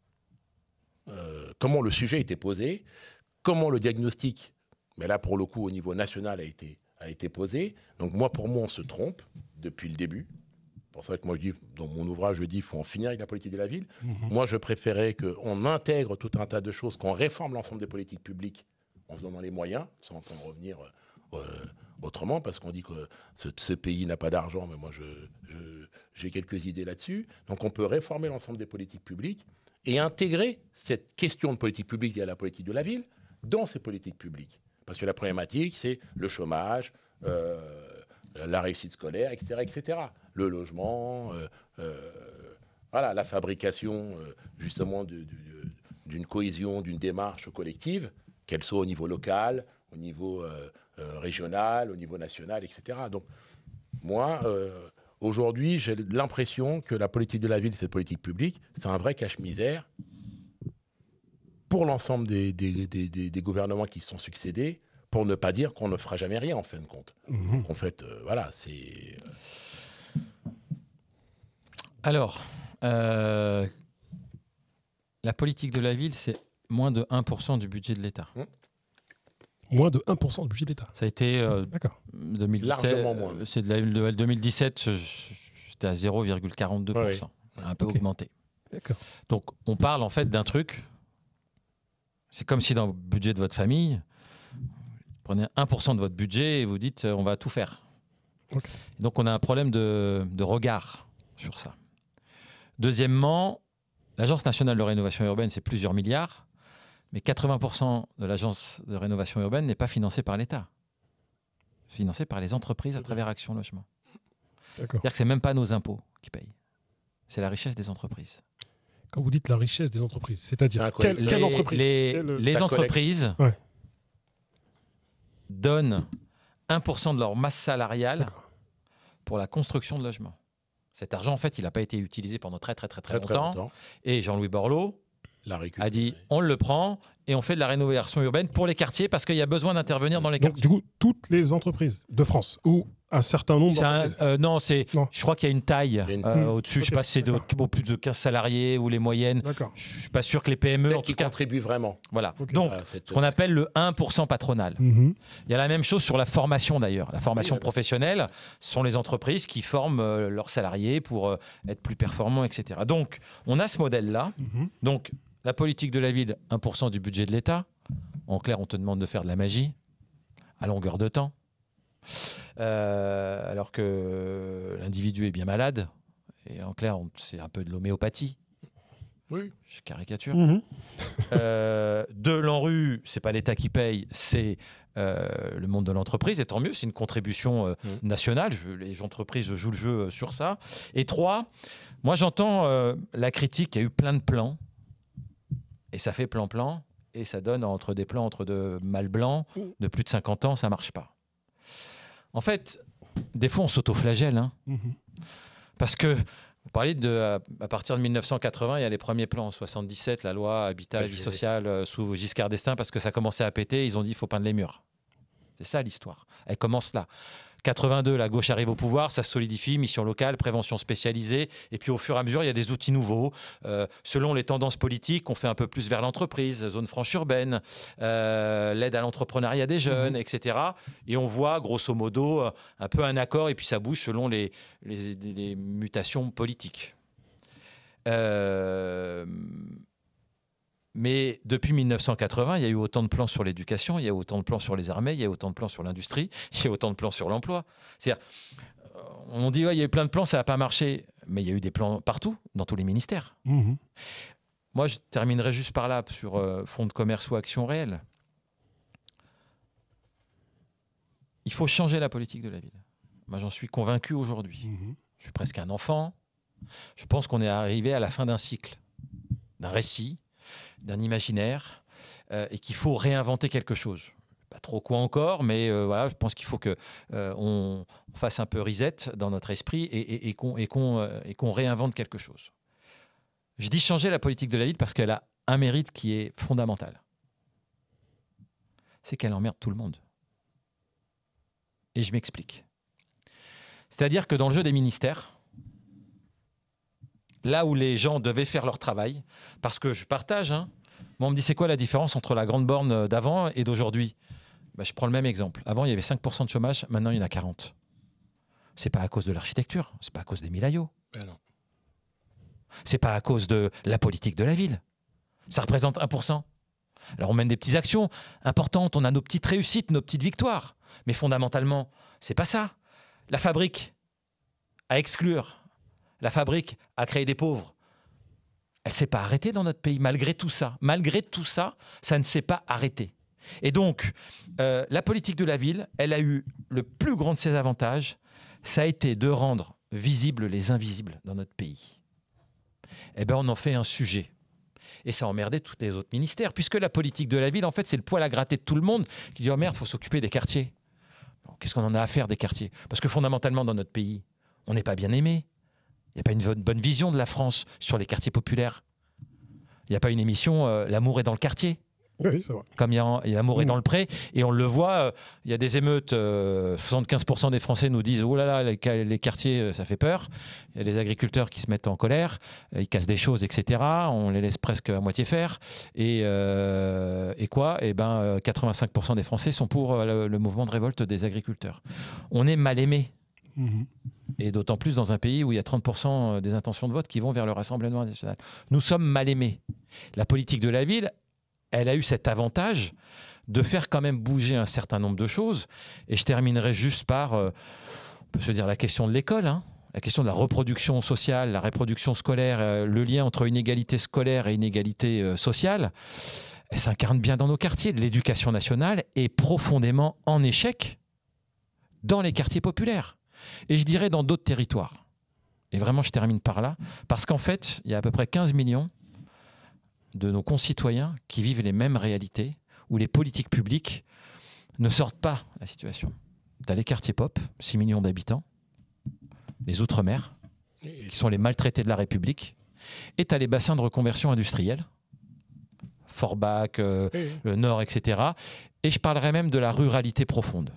comment le sujet a été posé, comment le diagnostic, mais là pour le coup au niveau national a été posé. Donc pour moi, on se trompe depuis le début. C'est pour ça que moi, je dis, dans mon ouvrage, je dis qu'il faut en finir avec la politique de la ville. Moi, je préférais qu'on intègre tout un tas de choses, qu'on réforme l'ensemble des politiques publiques en se donnant les moyens, sans en revenir autrement, parce qu'on dit que ce pays n'a pas d'argent, mais moi, j'ai quelques idées là-dessus. Donc, on peut réformer l'ensemble des politiques publiques et intégrer cette question de politique publique et la politique de la ville dans ces politiques publiques. Parce que la problématique, c'est le chômage, la réussite scolaire, etc., etc. Le logement, voilà, la fabrication, justement, d'une cohésion, d'une démarche collective, qu'elle soit au niveau local, au niveau régional, au niveau national, etc. Donc, moi, aujourd'hui, j'ai l'impression que la politique de la ville, cette politique publique, c'est un vrai cache-misère pour l'ensemble des gouvernements qui se sont succédés, pour ne pas dire qu'on ne fera jamais rien, en fin de compte. En fait, voilà, c'est... Alors, la politique de la ville, c'est moins de 1% du budget de l'État. Moins de 1% du budget de l'État. Ça a été... D'accord. 2017, largement moins. C'est de 2017, c'était à 0,42%. Ouais. Un peu augmenté. D'accord. Donc, on parle en fait d'un truc... C'est comme si dans le budget de votre famille, vous prenez 1% de votre budget et vous dites on va tout faire. Okay. Donc on a un problème de regard sur ça. Deuxièmement, l'Agence nationale de rénovation urbaine, c'est plusieurs milliards, mais 80% de l'Agence de rénovation urbaine n'est pas financée par l'État. Financée par les entreprises à travers Action Logement. D'accord. C'est-à-dire que ce n'est même pas nos impôts qui payent. C'est la richesse des entreprises. Quand vous dites la richesse des entreprises, c'est-à-dire quelle entreprise les entreprises donnent 1% de leur masse salariale pour la construction de logements. Cet argent, en fait, il n'a pas été utilisé pendant très longtemps. Et Jean-Louis Borloo a dit on le prend et on fait de la rénovation urbaine pour les quartiers parce qu'il y a besoin d'intervenir dans les quartiers. Donc, du coup, toutes les entreprises de France ou un certain nombre d'entreprises. Je crois qu'il y a une taille au-dessus. Je ne sais pas si c'est plus de 15 salariés ou les moyennes. D'accord. Je ne suis pas sûr que les PME... Celles qui contribuent vraiment. Voilà. Donc, ce qu'on appelle le 1% patronal. Il y a la même chose sur la formation d'ailleurs. La formation professionnelle, ce sont les entreprises qui forment leurs salariés pour être plus performants, etc. Donc, on a ce modèle-là. Donc, la politique de la ville, 1% du budget de l'État. En clair, on te demande de faire de la magie à longueur de temps. Alors que l'individu est bien malade. Et en clair, c'est un peu de l'homéopathie. Oui. Je caricature. De l'ANRU, c'est pas l'État qui paye, c'est le monde de l'entreprise. Et tant mieux, c'est une contribution nationale. Les entreprises jouent le jeu sur ça. Et 3, moi j'entends la critique, il y a eu plein de plans. Et ça fait plan-plan. Et ça donne entre des plans entre de mâles blancs de plus de 50 ans, ça marche pas. En fait, des fois, on s'autoflagelle. Hein. Parce que, vous parlez à partir de 1980, il y a les premiers plans. En 77, la loi Habitat et Vie sociale sous Giscard d'Estaing, parce que ça commençait à péter, ils ont dit il faut peindre les murs. C'est ça l'histoire. Elle commence là. 82, la gauche arrive au pouvoir, ça se solidifie, mission locale, prévention spécialisée. Et puis au fur et à mesure, il y a des outils nouveaux. Selon les tendances politiques, on fait un peu plus vers l'entreprise, zone franche urbaine, l'aide à l'entrepreneuriat des jeunes, etc. Et on voit, grosso modo, un peu un accord, et puis ça bouge selon les mutations politiques. Mais depuis 1980, il y a eu autant de plans sur l'éducation, il y a eu autant de plans sur les armées, il y a eu autant de plans sur l'industrie, il y a eu autant de plans sur l'emploi. C'est-à-dire, on dit, ouais, il y a eu plein de plans, ça n'a pas marché. Mais il y a eu des plans partout, dans tous les ministères. Moi, je terminerai juste par là, sur fonds de commerce ou actions réelles. Il faut changer la politique de la ville. Moi, j'en suis convaincu aujourd'hui. Je suis presque un enfant. Je pense qu'on est arrivé à la fin d'un cycle, d'un récit, d'un imaginaire, et qu'il faut réinventer quelque chose. Pas trop quoi encore, mais voilà, je pense qu'il faut qu'on fasse un peu reset dans notre esprit et qu'on réinvente quelque chose. Je dis changer la politique de la ville parce qu'elle a un mérite qui est fondamental. C'est qu'elle emmerde tout le monde. Et je m'explique. C'est-à-dire que dans le jeu des ministères, là où les gens devaient faire leur travail, parce que je partage, moi on me dit c'est quoi la différence entre la grande borne d'avant et d'aujourd'hui ? Je prends le même exemple. Avant il y avait 5% de chômage, maintenant il y en a 40%. C'est pas à cause de l'architecture, c'est pas à cause des Milayo. Non. C'est pas à cause de la politique de la ville. Ça représente 1%. Alors on mène des petites actions importantes, on a nos petites réussites, nos petites victoires. Mais fondamentalement, c'est pas ça. La fabrique à exclure, la fabrique à créer des pauvres, elle ne s'est pas arrêtée dans notre pays, malgré tout ça. Malgré tout ça, ça ne s'est pas arrêté. Et donc, la politique de la ville, elle a eu le plus grand de ses avantages, ça a été de rendre visibles les invisibles dans notre pays. Eh bien, on en fait un sujet. Et ça a emmerdé tous les autres ministères, puisque la politique de la ville, en fait, c'est le poil à gratter de tout le monde qui dit « Oh merde, il faut s'occuper des quartiers ». Qu'est-ce qu'on en a à faire des quartiers ? Parce que fondamentalement, dans notre pays, on n'est pas bien aimé. Il n'y a pas une bonne vision de la France sur les quartiers populaires. Il n'y a pas une émission « L'amour est dans le quartier ». Oui, c'est vrai. Comme il y a l'amour est dans le pré, et on le voit, il y a des émeutes, 75% des Français nous disent « Oh là là, les quartiers, ça fait peur ». Il y a les agriculteurs qui se mettent en colère, ils cassent des choses, etc. On les laisse presque à moitié faire. Et quoi ? 85% des Français sont pour le mouvement de révolte des agriculteurs. On est mal aimé. Et d'autant plus dans un pays où il y a 30% des intentions de vote qui vont vers le Rassemblement national. Nous sommes mal aimés. La politique de la ville, elle a eu cet avantage de faire quand même bouger un certain nombre de choses. Et je terminerai juste par, on peut se dire, la question de l'école, la question de la reproduction sociale, la reproduction scolaire, le lien entre inégalité scolaire et inégalité sociale. Elle s'incarne bien dans nos quartiers. L'éducation nationale est profondément en échec dans les quartiers populaires. Et je dirais dans d'autres territoires. Et vraiment, je termine par là. Parce qu'en fait, il y a à peu près 15 millions de nos concitoyens qui vivent les mêmes réalités, où les politiques publiques ne sortent pas la situation. Tu as les quartiers pop, 6 millions d'habitants, les outre-mer, qui sont les maltraités de la République, et tu as les bassins de reconversion industrielle, Forbach, le Nord, etc. Et je parlerai même de la ruralité profonde.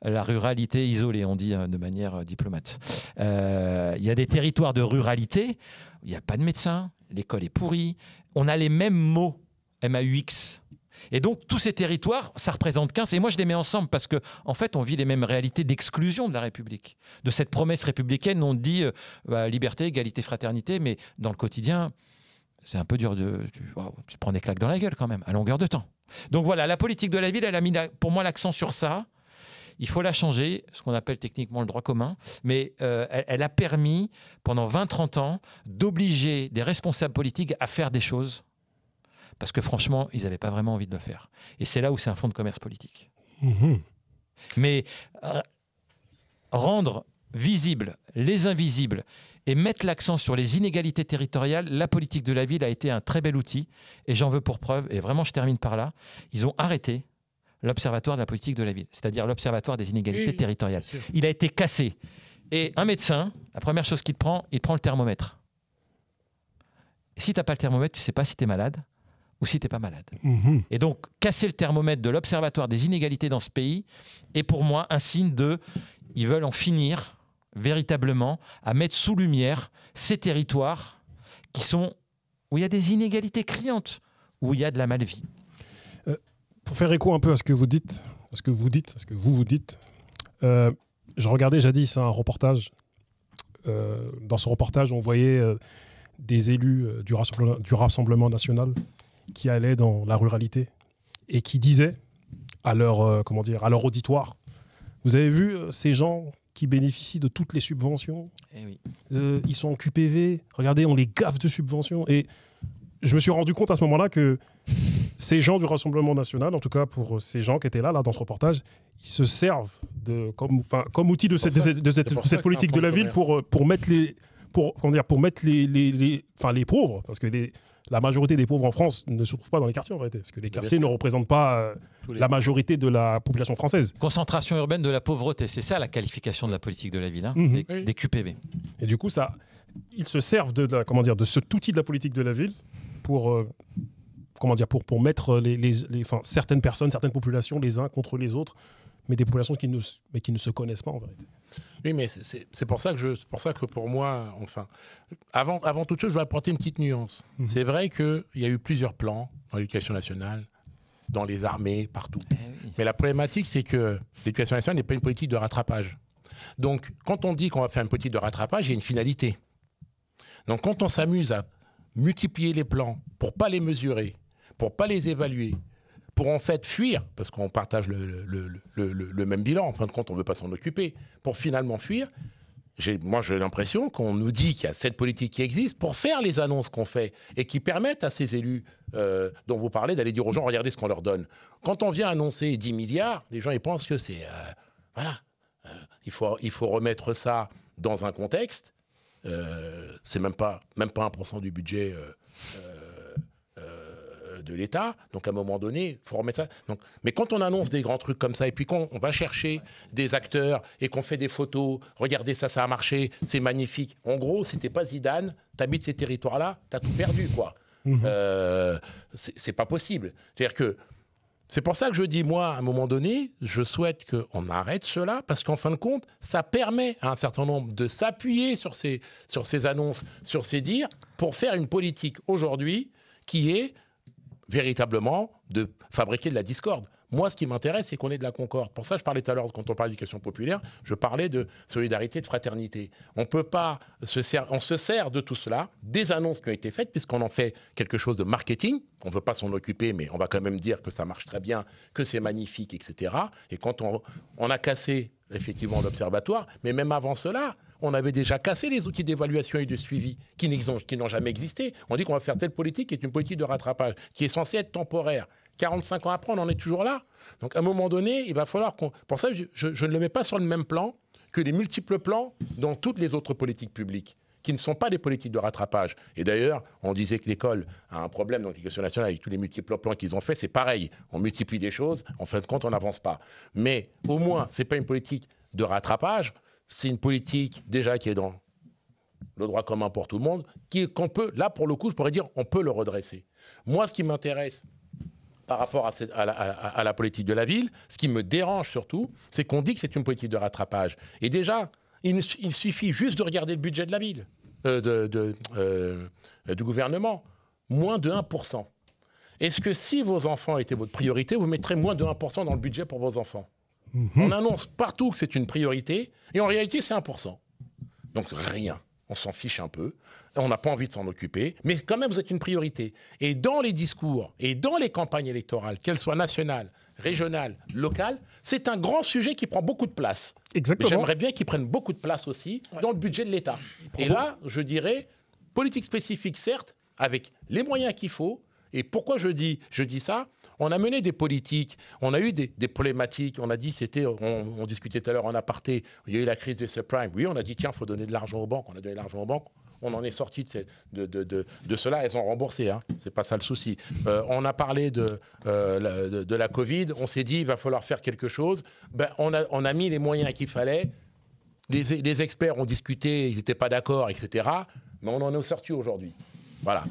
La ruralité isolée, on dit de manière diplomate. Il y a des territoires de ruralité, il n'y a pas de médecins, l'école est pourrie, on a les mêmes mots, MAUX. Et donc, tous ces territoires, ça représente 15. Et moi, je les mets ensemble parce qu'en fait, on vit les mêmes réalités d'exclusion de la République. De cette promesse républicaine, on dit liberté, égalité, fraternité, mais dans le quotidien, c'est un peu dur tu prends des claques dans la gueule quand même, à longueur de temps. Donc voilà, la politique de la ville, elle a mis pour moi l'accent sur ça. Il faut la changer, ce qu'on appelle techniquement le droit commun, mais elle a permis, pendant 20-30 ans, d'obliger des responsables politiques à faire des choses, parce que franchement, ils n'avaient pas vraiment envie de le faire. Et c'est là où c'est un fonds de commerce politique. Mais rendre visibles les invisibles et mettre l'accent sur les inégalités territoriales, la politique de la ville a été un très bel outil, et j'en veux pour preuve, et vraiment je termine par là, ils ont arrêté l'Observatoire de la politique de la ville, c'est-à-dire l'Observatoire des inégalités territoriales. Il a été cassé. Et un médecin, la première chose qu'il prend, il prend le thermomètre. Et si tu n'as pas le thermomètre, tu ne sais pas si tu es malade ou si tu n'es pas malade. Et donc, casser le thermomètre de l'Observatoire des inégalités dans ce pays est pour moi un signe ils veulent en finir véritablement à mettre sous lumière ces territoires où il y a des inégalités criantes, où il y a de la malvie. Pour faire écho un peu à ce que vous dites, je regardais jadis un reportage. Dans ce reportage, on voyait des élus du Rassemblement national qui allaient dans la ruralité et qui disaient à leur, à leur auditoire, vous avez vu ces gens qui bénéficient de toutes les subventions, ils sont en QPV, regardez, on les gaffe de subventions. Et je me suis rendu compte à ce moment-là que ces gens du Rassemblement national, en tout cas pour ces gens qui étaient là dans ce reportage, ils se servent comme outil de cette politique de la ville pour mettre les pauvres, parce que la majorité des pauvres en France ne se trouvent pas dans les quartiers en réalité, parce que les quartiers ne représentent pas la majorité de la population française. Concentration urbaine de la pauvreté, c'est ça la qualification de la politique de la ville, des QPV. Et du coup, ils se servent de cet outil de la politique de la ville pour mettre certaines personnes, certaines populations les uns contre les autres, mais des populations qui ne se connaissent pas en vérité. Oui, mais c'est pour ça que pour moi, avant toute chose, je vais apporter une petite nuance. C'est vrai qu'il y a eu plusieurs plans dans l'éducation nationale, dans les armées, partout. Mais la problématique, c'est que l'éducation nationale n'est pas une politique de rattrapage. Donc, quand on dit qu'on va faire une politique de rattrapage, il y a une finalité. Donc, quand on s'amuse à multiplier les plans pour pas les mesurer, pour pas les évaluer, pour en fait fuir, parce qu'on partage le même bilan, en fin de compte, on ne veut pas s'en occuper, pour finalement fuir, moi j'ai l'impression qu'on nous dit qu'il y a cette politique qui existe pour faire les annonces qu'on fait et qui permettent à ces élus dont vous parlez d'aller dire aux gens, regardez ce qu'on leur donne. Quand on vient annoncer 10 milliards, les gens ils pensent que c'est... il faut remettre ça dans un contexte. C'est même pas 1% du budget de l'État, donc à un moment donné, il faut remettre ça. Mais quand on annonce des grands trucs comme ça, et puis qu'on va chercher des acteurs et qu'on fait des photos, regardez ça a marché, c'est magnifique. En gros, si t'es pas Zidane, t'habites ces territoires-là, t'as tout perdu, quoi. C'est pas possible. C'est-à-dire que c'est pour ça que je dis, moi, à un moment donné, je souhaite qu'on arrête cela, parce qu'en fin de compte, ça permet à un certain nombre de s'appuyer sur ces annonces, sur ces dires, pour faire une politique aujourd'hui qui est véritablement de fabriquer de la discorde. Moi, ce qui m'intéresse, c'est qu'on ait de la concorde. Pour ça, je parlais tout à l'heure, quand on parle d'éducation populaire, je parlais de solidarité, de fraternité. On se sert de tout cela, des annonces qui ont été faites, puisqu'on en fait quelque chose de marketing. On ne veut pas s'en occuper, mais on va quand même dire que ça marche très bien, que c'est magnifique, etc. Et quand on a cassé, effectivement, l'observatoire, mais même avant cela, on avait déjà cassé les outils d'évaluation et de suivi qui n'ont jamais existé. On dit qu'on va faire telle politique qui est une politique de rattrapage, qui est censée être temporaire. 45 ans après, on en est toujours là. Donc, à un moment donné, il va falloir qu'on... Pour ça, je ne le mets pas sur le même plan que les multiples plans dans toutes les autres politiques publiques, qui ne sont pas des politiques de rattrapage. Et d'ailleurs, on disait que l'école a un problème dans l'éducation nationale avec tous les multiples plans qu'ils ont fait. C'est pareil. On multiplie des choses. En fin de compte, on n'avance pas. Mais au moins, ce n'est pas une politique de rattrapage. C'est une politique, déjà, qui est dans le droit commun pour tout le monde, qu'on peut, là, pour le coup, je pourrais dire, on peut le redresser. Moi, ce qui m'intéresse par rapport à la politique de la ville, ce qui me dérange surtout, c'est qu'on dit que c'est une politique de rattrapage. Et déjà, il suffit juste de regarder le budget de la ville, du gouvernement, moins de 1%. Est-ce que si vos enfants étaient votre priorité, vous mettrez moins de 1% dans le budget pour vos enfants ? On annonce partout que c'est une priorité, et en réalité, c'est 1%. Donc rien. On s'en fiche un peu. On n'a pas envie de s'en occuper. Mais quand même, vous êtes une priorité. Et dans les discours et dans les campagnes électorales, qu'elles soient nationales, régionales, locales, c'est un grand sujet qui prend beaucoup de place. Exactement. Mais j'aimerais bien qu'il prenne beaucoup de place aussi dans le budget de l'État. Et là, je dirais, politique spécifique, certes, avec les moyens qu'il faut. Et pourquoi je dis ça ? On a mené des politiques, on a eu des problématiques, on a dit, on discutait tout à l'heure en aparté, il y a eu la crise des subprimes. Oui, on a dit, tiens, il faut donner de l'argent aux banques. On a donné de l'argent aux banques. On en est sorti de cela, elles ont remboursé, hein. C'est pas ça le souci. On a parlé de la Covid, on s'est dit, il va falloir faire quelque chose. On a mis les moyens qu'il fallait. Les experts ont discuté, ils n'étaient pas d'accord, etc. Mais on en est sorti aujourd'hui. Voilà.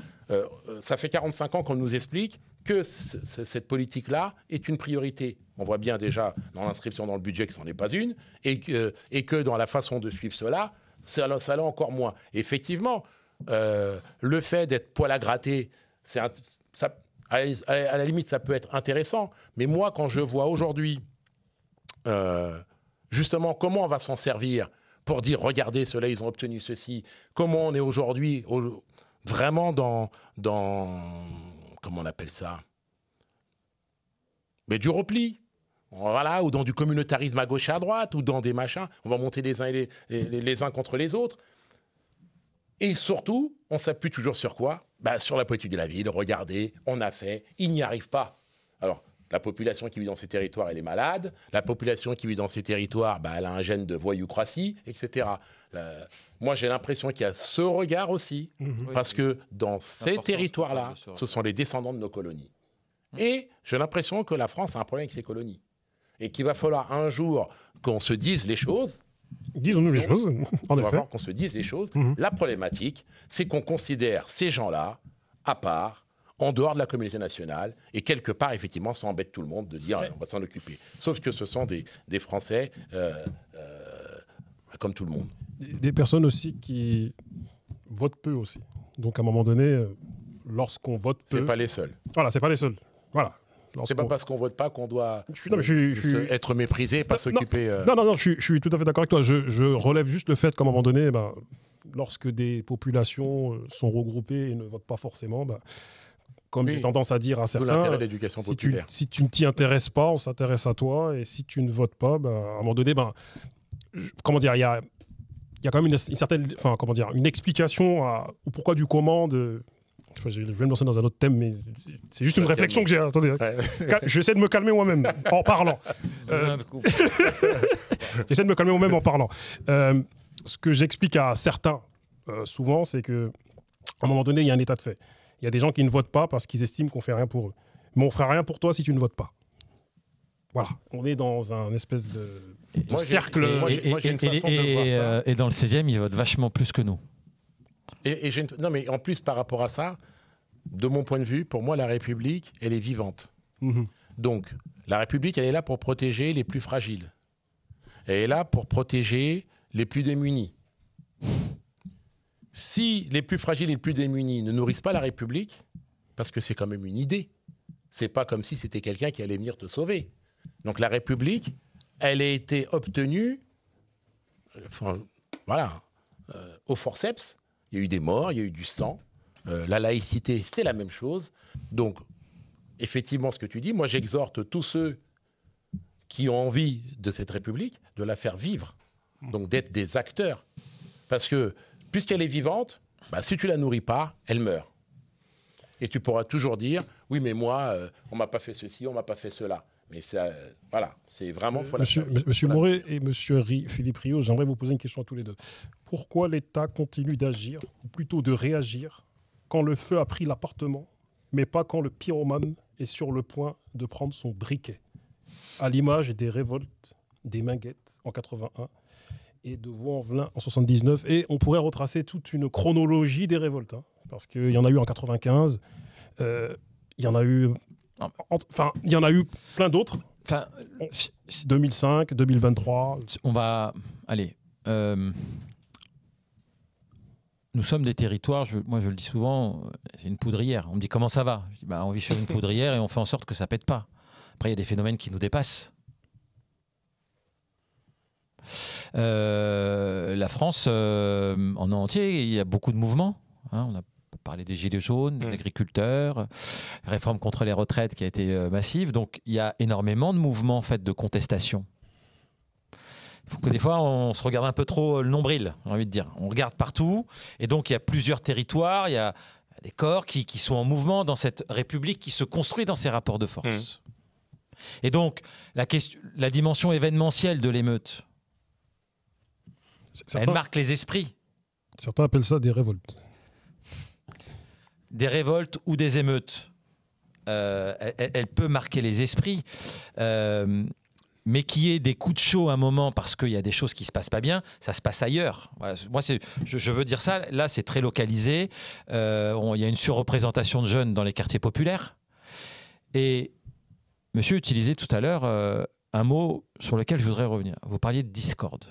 Ça fait 45 ans qu'on nous explique que cette politique-là est une priorité. On voit bien déjà dans l'inscription dans le budget que ce n'en est pas une, et que dans la façon de suivre cela, ça l'est encore moins. Effectivement, le fait d'être poil à gratter, à la limite, ça peut être intéressant, mais moi, quand je vois aujourd'hui, justement, comment on va s'en servir pour dire, regardez, ceux-là, ils ont obtenu ceci, comment on est aujourd'hui... vraiment dans comment on appelle ça? Mais du repli. Voilà, ou dans du communautarisme à gauche et à droite, ou dans des machins. On va monter les uns, les uns contre les autres. Et surtout, on s'appuie toujours sur quoi? Sur la politique de la ville. Regardez, on a fait, il n'y arrive pas. Alors, la population qui vit dans ces territoires, elle est malade. La population qui vit dans ces territoires, elle a un gène de voyoucratie, etc. Moi, j'ai l'impression qu'il y a ce regard aussi, parce que dans ces territoires-là, ce sont les descendants de nos colonies. Et j'ai l'impression que la France a un problème avec ses colonies. Et qu'il va falloir un jour qu'on se dise les choses. Disons-nous les choses, en effet. Il va falloir qu'on se dise les choses. La problématique, c'est qu'on considère ces gens-là à part, en dehors de la communauté nationale, et quelque part, effectivement, ça embête tout le monde de dire on va s'en occuper. Sauf que ce sont des Français comme tout le monde. Des personnes aussi qui votent peu aussi. Donc à un moment donné, lorsqu'on vote peu... C'est pas les seuls. Voilà, c'est pas les seuls. Voilà. C'est pas parce qu'on vote pas qu'on doit être méprisé, pas s'occuper... Non, je suis tout à fait d'accord avec toi. Je relève juste le fait qu'à un moment donné, lorsque des populations sont regroupées et ne votent pas forcément, comme j'ai tendance à dire à certains, l'intérêt de l'éducation populaire. Si tu ne t'y intéresses pas, on s'intéresse à toi. Et si tu ne votes pas, à un moment donné, comment dire, il y a quand même une certaine, une explication au pourquoi du comment de... Je vais me lancer dans un autre thème, mais c'est juste une réflexion que j'ai. Attendez, j'essaie de me calmer moi-même en parlant. J'essaie de me calmer moi-même en parlant. Ce que j'explique à certains, souvent, c'est qu'à un moment donné, il y a un état de fait. Il y a des gens qui ne votent pas parce qu'ils estiment qu'on ne fait rien pour eux. Mais on ne fera rien pour toi si tu ne votes pas. Voilà, on est dans un espèce de cercle. Et dans le 16e, ils votent vachement plus que nous. Non, mais en plus, par rapport à ça, de mon point de vue, pour moi, la République, elle est vivante. Donc, la République, elle est là pour protéger les plus fragiles. Elle est là pour protéger les plus démunis. Si les plus fragiles et les plus démunis ne nourrissent pas la République, parce que c'est quand même une idée, c'est pas comme si c'était quelqu'un qui allait venir te sauver. Donc, la République, elle a été obtenue, au forceps. Il y a eu des morts, il y a eu du sang. La laïcité, c'était la même chose. Donc, effectivement, ce que tu dis, moi, j'exhorte tous ceux qui ont envie de cette République de la faire vivre. Donc, d'être des acteurs. Parce que, puisqu'elle est vivante, si tu la nourris pas, elle meurt. Et tu pourras toujours dire, oui, mais moi, on m'a pas fait ceci, on m'a pas fait cela. Mais ça, voilà, c'est vraiment... Monsieur Moret et Monsieur Philippe Rio, j'aimerais vous poser une question à tous les deux. Pourquoi l'État continue d'agir, ou plutôt de réagir, quand le feu a pris l'appartement, mais pas quand le pyromane est sur le point de prendre son briquet? À l'image des révoltes des Minguettes en 81 et de Vaux-en-Velin en 79. Et on pourrait retracer toute une chronologie des révoltes, parce qu'il y en a eu en 95, il y en a eu... il y en a eu plein d'autres. 2005, 2023. On va... Allez... Nous sommes des territoires, moi je le dis souvent, c'est une poudrière. On me dit comment ça va? Je dis, on vit sur une poudrière et on fait en sorte que ça pète pas. Après, il y a des phénomènes qui nous dépassent. La France, en entier, il y a beaucoup de mouvements. On a parlé des Gilets jaunes, des agriculteurs, réforme contre les retraites qui a été massive. Donc, il y a énormément de mouvements en fait, de contestation. Il faut que des fois, on se regarde un peu trop le nombril, j'ai envie de dire. On regarde partout, et donc il y a plusieurs territoires, il y a des corps qui sont en mouvement dans cette République qui se construit dans ses rapports de force. Et donc, la dimension événementielle de l'émeute, elle marque les esprits. Certains appellent ça des révoltes. Des révoltes ou des émeutes. Elle peut marquer les esprits. Mais qu'il y ait des coups de chaud à un moment parce qu'il y a des choses qui ne se passent pas bien, ça se passe ailleurs. Voilà. Moi, je veux dire ça. Là, c'est très localisé. Il y a une surreprésentation de jeunes dans les quartiers populaires. Et monsieur utilisait tout à l'heure un mot sur lequel je voudrais revenir. Vous parliez de discorde.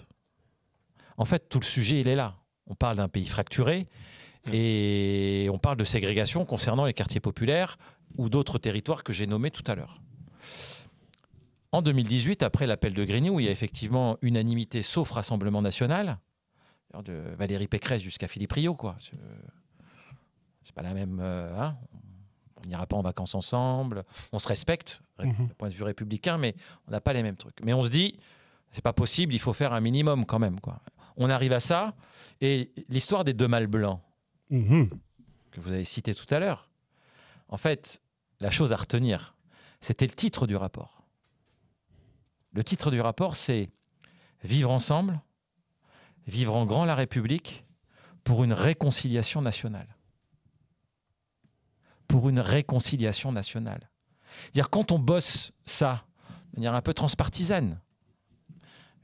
En fait, tout le sujet, il est là. On parle d'un pays fracturé et on parle de ségrégation concernant les quartiers populaires ou d'autres territoires que j'ai nommés tout à l'heure. En 2018, après l'appel de Grigny, où il y a effectivement unanimité sauf Rassemblement national, de Valérie Pécresse jusqu'à Philippe Rio, quoi. C'est pas la même. On n'ira pas en vacances ensemble. On se respecte, du point de vue républicain, mais on n'a pas les mêmes trucs. Mais on se dit, c'est pas possible, il faut faire un minimum quand même, quoi. On arrive à ça. Et l'histoire des 2 mâles blancs, que vous avez cité tout à l'heure, en fait, la chose à retenir, c'était le titre du rapport. Le titre du rapport, c'est « Vivre ensemble, vivre en grand la République pour une réconciliation nationale ». Pour une réconciliation nationale. C'est-à-dire, quand on bosse ça, de manière un peu transpartisane,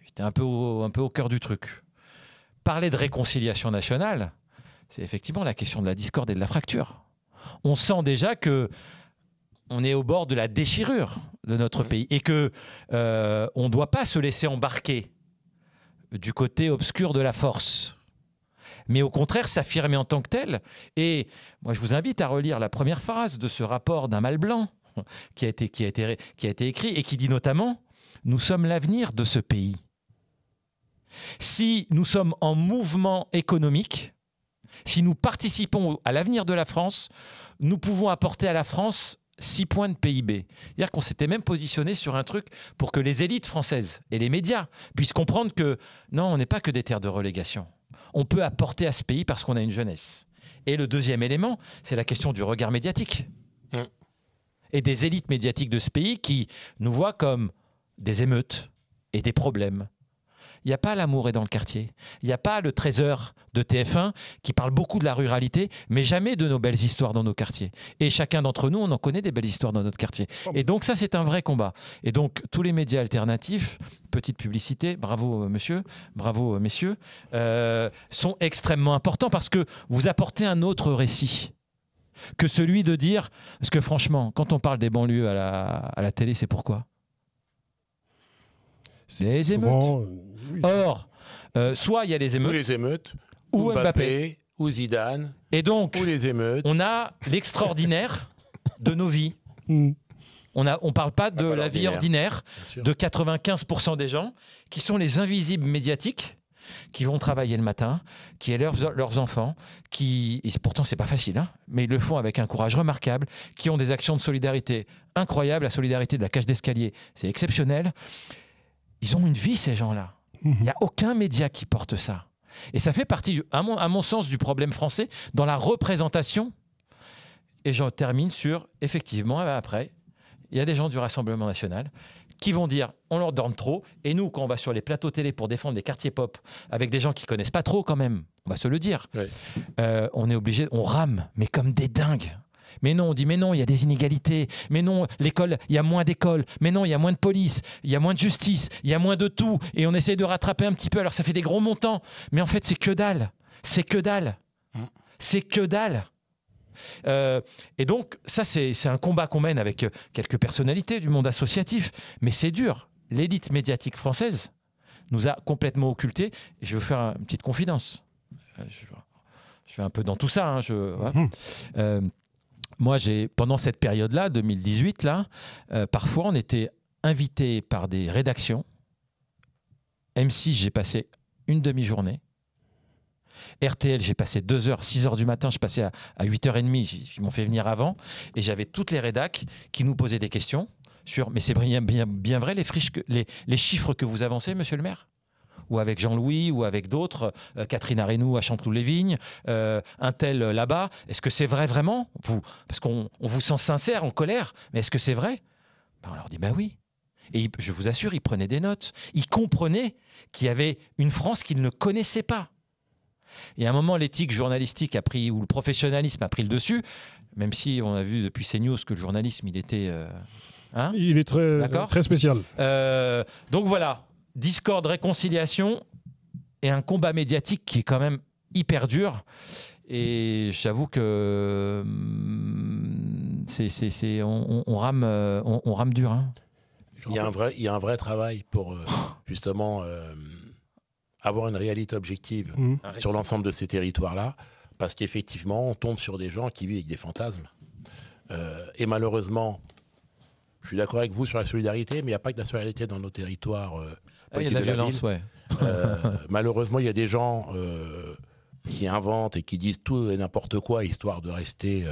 j'étais un peu au cœur du truc. Parler de réconciliation nationale, c'est effectivement la question de la discorde et de la fracture. On sent déjà que on est au bord de la déchirure de notre pays et que on ne doit pas se laisser embarquer du côté obscur de la force, mais au contraire s'affirmer en tant que tel. Et moi, je vous invite à relire la première phrase de ce rapport d'un mâle blanc qui a été écrit et qui dit notamment « Nous sommes l'avenir de ce pays ». Si nous sommes en mouvement économique, si nous participons à l'avenir de la France, nous pouvons apporter à la France 6 points de PIB. C'est-à-dire qu'on s'était même positionné sur un truc pour que les élites françaises et les médias puissent comprendre que non, on n'est pas que des terres de relégation. On peut apporter à ce pays parce qu'on a une jeunesse. Et le deuxième élément, c'est la question du regard médiatique. Et des élites médiatiques de ce pays qui nous voient comme des émeutes et des problèmes. Il n'y a pas L'amour est dans le quartier. Il n'y a pas le Trésor de TF1 qui parle beaucoup de la ruralité, mais jamais de nos belles histoires dans nos quartiers. Et chacun d'entre nous, on en connaît des belles histoires dans notre quartier. Et donc ça, c'est un vrai combat. Et donc tous les médias alternatifs, petite publicité, bravo monsieur, bravo messieurs, sont extrêmement importants parce que vous apportez un autre récit que celui de dire... Parce que franchement, quand on parle des banlieues à la télé, c'est pourquoi ? C'est les émeutes. Oui. Or, soit il y a les émeutes. Ou les émeutes, ou Mbappé, ou Zidane. Et donc, ou les émeutes. On a l'extraordinaire de nos vies. On ne parle pas de la vie ordinaire de 95% des gens qui sont les invisibles médiatiques, qui vont travailler le matin, qui élèvent leurs enfants, et pourtant c'est pas facile, hein, mais ils le font avec un courage remarquable, qui ont des actions de solidarité incroyables. La solidarité de la cage d'escalier, c'est exceptionnel. Ils ont une vie, ces gens-là. Il n'y a aucun média qui porte ça. Et ça fait partie, à mon sens, du problème français dans la représentation. Et j'en termine sur, effectivement, après, il y a des gens du Rassemblement national qui vont dire on leur donne trop. Et nous, quand on va sur les plateaux télé pour défendre des quartiers pop avec des gens qui ne connaissent pas trop quand même, on va se le dire, on est obligé, on rame, mais comme des dingues. Mais non, on dit mais non, il y a des inégalités. Mais non, l'école, il y a moins d'écoles. Mais non, il y a moins de police. Il y a moins de justice. Il y a moins de tout. Et on essaie de rattraper un petit peu. Alors ça fait des gros montants. Mais en fait, c'est que dalle. C'est que dalle. C'est que dalle. Et donc, ça, c'est un combat qu'on mène avec quelques personnalités du monde associatif. Mais c'est dur. L'élite médiatique française nous a complètement occultés. Et je vais vous faire une petite confidence. Je fais un peu dans tout ça. Hein, moi, pendant cette période-là, 2018, parfois, on était invité par des rédactions. M6, j'ai passé une demi-journée. RTL, j'ai passé 2 heures, 6 heures du matin, je passais à 8h30, ils m'ont fait venir avant. Et j'avais toutes les rédacs qui nous posaient des questions sur « Mais c'est bien vrai les chiffres que vous avancez, monsieur le maire ?» Ou avec Jean-Louis, ou avec d'autres, Catherine Arenou à Chanteloup-les-Vignes, un tel là-bas. Est-ce que c'est vrai vraiment Parce qu'on vous sent sincère, en colère, mais est-ce que c'est vrai? On leur dit oui. Et je vous assure, ils prenaient des notes. Ils comprenaient qu'il y avait une France qu'ils ne connaissaient pas. Et à un moment, l'éthique journalistique ou le professionnalisme a pris le dessus, même si on a vu depuis CNews que le journalisme, il était... il est très spécial. Donc voilà. Discorde, réconciliation et un combat médiatique qui est quand même hyper dur. Et j'avoue que on rame dur. Hein. Il y a un vrai travail pour justement avoir une réalité objective sur l'ensemble de ces territoires-là, parce qu'effectivement, on tombe sur des gens qui vivent avec des fantasmes. Et malheureusement, je suis d'accord avec vous sur la solidarité, mais il n'y a pas que de la solidarité dans nos territoires. Il y a de la violence, malheureusement, il y a des gens qui inventent et qui disent tout et n'importe quoi, histoire de rester,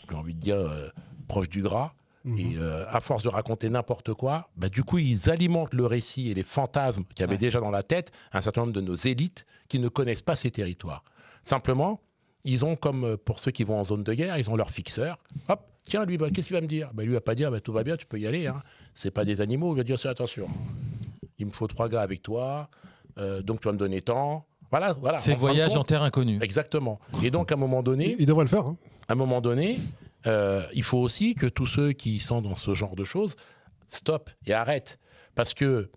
j'ai envie de dire, proche du gras. Et à force de raconter n'importe quoi, bah, du coup, ils alimentent le récit et les fantasmes qu'il y avait déjà dans la tête un certain nombre de nos élites qui ne connaissent pas ces territoires. Simplement, ils ont, comme pour ceux qui vont en zone de guerre, ils ont leur fixeur. Hop, tiens, lui, bah, qu'est-ce qu'il va me dire? Bah, lui, il va pas dire, bah, tout va bien, tu peux y aller. Hein. C'est pas des animaux, il va dire, attention, il me faut 3 gars avec toi, donc tu vas me donner tant. Voilà. C'est voyage en terre inconnue. Exactement. Et donc, à un moment donné... Il devrait le faire. Hein. À un moment donné... il faut aussi que tous ceux qui sont dans ce genre de choses stoppent et arrêtent. Parce que,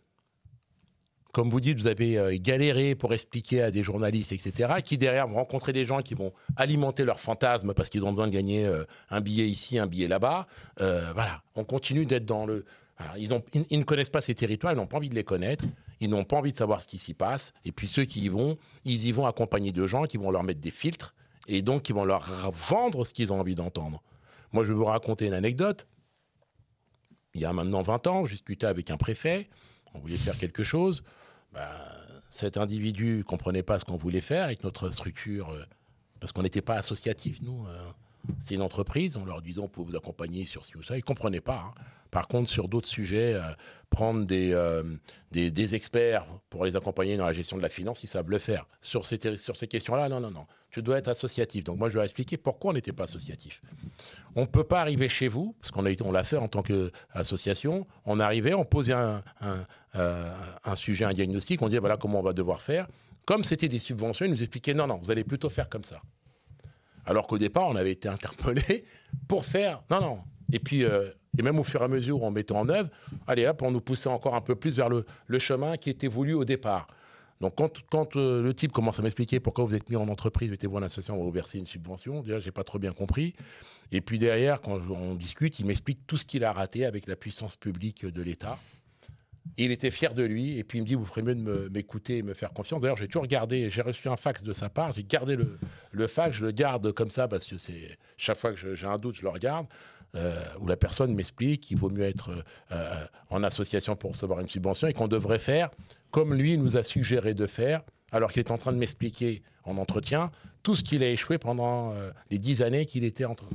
comme vous dites, vous avez galéré pour expliquer à des journalistes, etc., qui derrière vont rencontrer des gens qui vont alimenter leurs fantasmes parce qu'ils ont besoin de gagner un billet ici, un billet là-bas. Voilà, on continue d'être dans le... Alors, ils ne connaissent pas ces territoires, ils n'ont pas envie de les connaître, ils n'ont pas envie de savoir ce qui s'y passe. Et puis ceux qui y vont, ils y vont accompagnés de gens qui vont leur mettre des filtres et donc qui vont leur vendre ce qu'ils ont envie d'entendre. Moi, je vais vous raconter une anecdote. Il y a maintenant 20 ans, je discutais avec un préfet. On voulait faire quelque chose. Cet individu ne comprenait pas ce qu'on voulait faire avec notre structure, parce qu'on n'était pas associatif, nous. C'est une entreprise. On leur disait, on peut vous accompagner sur ci ou ça. Ils ne comprenaient pas. Hein. Par contre, sur d'autres sujets, prendre des experts pour les accompagner dans la gestion de la finance, ils savent le faire. Sur ces questions-là, non. Tu dois être associatif. Donc moi, je vais leur expliquer pourquoi on n'était pas associatif. On ne peut pas arriver chez vous, parce qu'on l'a fait en tant qu'association. On arrivait, on posait un sujet, un diagnostic, on disait voilà comment on va devoir faire. Comme c'était des subventions, ils nous expliquaient non, vous allez plutôt faire comme ça. Alors qu'au départ, on avait été interpellés pour faire non. Et puis, et même au fur et à mesure où on mettait en œuvre, allez hop, on nous poussait encore un peu plus vers le chemin qui était voulu au départ. Donc, quand le type commence à m'expliquer pourquoi vous êtes mis en entreprise, mettez-vous en association, on va vous verser une subvention, déjà, j'ai pas trop bien compris. Et puis derrière, quand on discute, il m'explique tout ce qu'il a raté avec la puissance publique de l'État. Et il était fier de lui. Et puis il me dit, vous ferez mieux de m'écouter et me faire confiance. D'ailleurs, j'ai toujours gardé, j'ai reçu un fax de sa part, j'ai gardé le fax, je le garde comme ça parce que chaque fois que j'ai un doute, je le regarde. Où la personne m'explique qu'il vaut mieux être en association pour recevoir une subvention et qu'on devrait faire comme lui nous a suggéré de faire, alors qu'il est en train de m'expliquer en entretien tout ce qu'il a échoué pendant les 10 années qu'il était entre...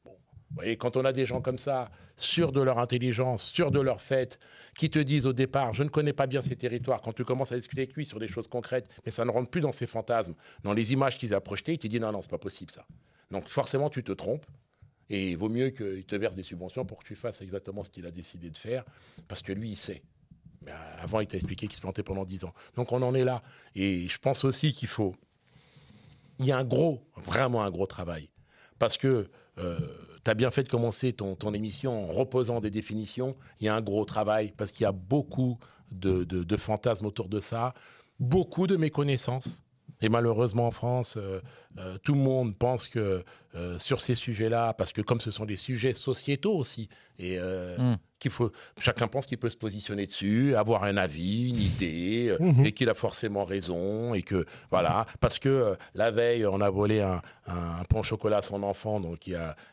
Bon. Vous voyez, quand on a des gens comme ça, sûrs de leur intelligence, sûrs de leur fait, qui te disent au départ, je ne connais pas bien ces territoires, quand tu commences à discuter avec lui sur des choses concrètes, mais ça ne rentre plus dans ses fantasmes, dans les images qu'il a projetées, il te dit non, c'est pas possible ça. Donc forcément, tu te trompes. Et il vaut mieux qu'il te verse des subventions pour que tu fasses exactement ce qu'il a décidé de faire, parce que lui, il sait. Mais avant, il t'a expliqué qu'il se plantait pendant 10 ans. Donc on en est là. Et je pense aussi qu'il faut... Il y a vraiment un gros travail. Parce que tu as bien fait de commencer ton émission en reposant des définitions. Il y a un gros travail, parce qu'il y a beaucoup de fantasmes autour de ça, beaucoup de méconnaissances. Et malheureusement, en France, tout le monde pense que sur ces sujets-là, parce que comme ce sont des sujets sociétaux aussi, et chacun pense qu'il peut se positionner dessus, avoir un avis, une idée, et qu'il a forcément raison, et que voilà, parce que la veille, on a volé un pain au chocolat à son enfant, donc il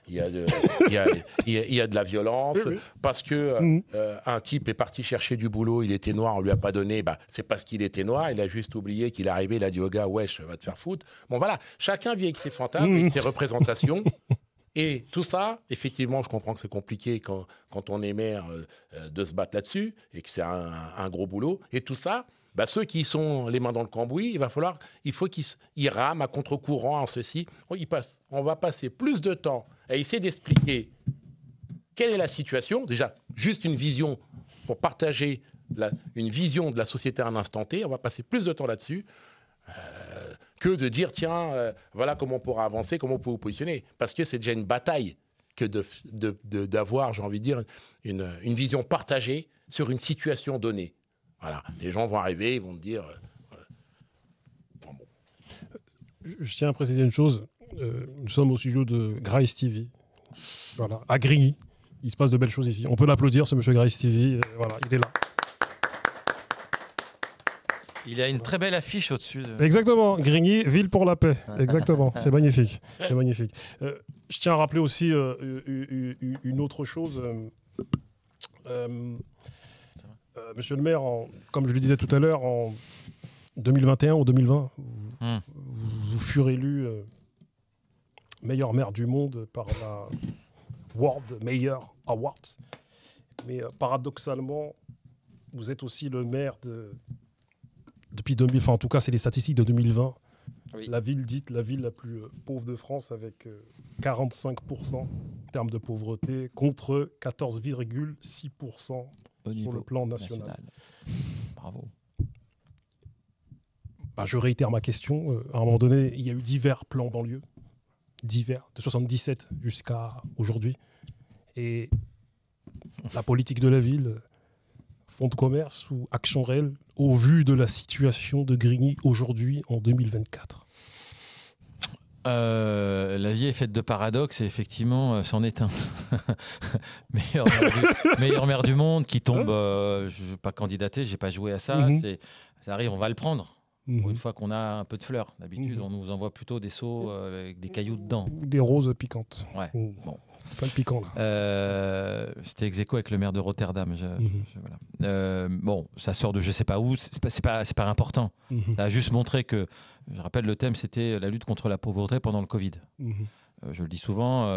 y a de la violence, parce que un type est parti chercher du boulot, il était noir, on lui a pas donné, c'est parce qu'il était noir, il a juste oublié qu'il est arrivé, il a dit au gars, wesh, va te faire foutre. Bon voilà, chacun vit avec ses fantasmes, avec ses représentations. Et tout ça, effectivement, je comprends que c'est compliqué quand on est maire de se battre là-dessus et que c'est un gros boulot. Et tout ça, ceux qui sont les mains dans le cambouis, il faut qu'ils rament à contre-courant en ceci. On va passer plus de temps à essayer d'expliquer quelle est la situation. Déjà, juste une vision pour partager une vision de la société à un instant T. On va passer plus de temps là-dessus. Que de dire, tiens, voilà comment on pourra avancer, comment on peut vous positionner. Parce que c'est déjà une bataille que d'avoir, j'ai envie de dire, une vision partagée sur une situation donnée. Voilà, les gens vont arriver, ils vont te dire... bon. Je tiens à préciser une chose. Nous sommes au studio de Grace TV. Voilà, à Grigny. Il se passe de belles choses ici. On peut l'applaudir, ce monsieur Grace TV. Voilà, il est là. Il a une très belle affiche au-dessus. Exactement, Grigny, ville pour la paix. Exactement, c'est magnifique. C'est magnifique. Je tiens à rappeler aussi une autre chose. Monsieur le maire, comme je le disais tout à l'heure, 2021 ou 2020, vous furent élus meilleure maire du monde par la World Mayor Awards. Mais paradoxalement, vous êtes aussi le maire depuis 2000, enfin en tout cas c'est les statistiques de 2020, oui. La ville dite la ville la plus pauvre de France avec 45% en termes de pauvreté contre 14,6% sur le plan national. Bravo. Je réitère ma question. À un moment donné, il y a eu divers plans banlieue, divers, de 77 jusqu'à aujourd'hui. Et la politique de la ville, fonds de commerce ou action réelle, au vu de la situation de Grigny aujourd'hui en 2024? La vie est faite de paradoxes et effectivement, c'en est un. meilleur maire du monde qui tombe, je ne vais pas candidater, je n'ai pas joué à ça. Ça arrive, on va le prendre. Une fois qu'on a un peu de fleurs. D'habitude, on nous envoie plutôt des seaux avec des cailloux dedans. Des roses piquantes. Ouais. Bon. Pas le piquant, là. C'était ex-aequo avec le maire de Rotterdam. Voilà. Bon, ça sort de je sais pas où, c'est pas important. Ça a juste montré que, je rappelle, le thème, c'était la lutte contre la pauvreté pendant le Covid. Je le dis souvent,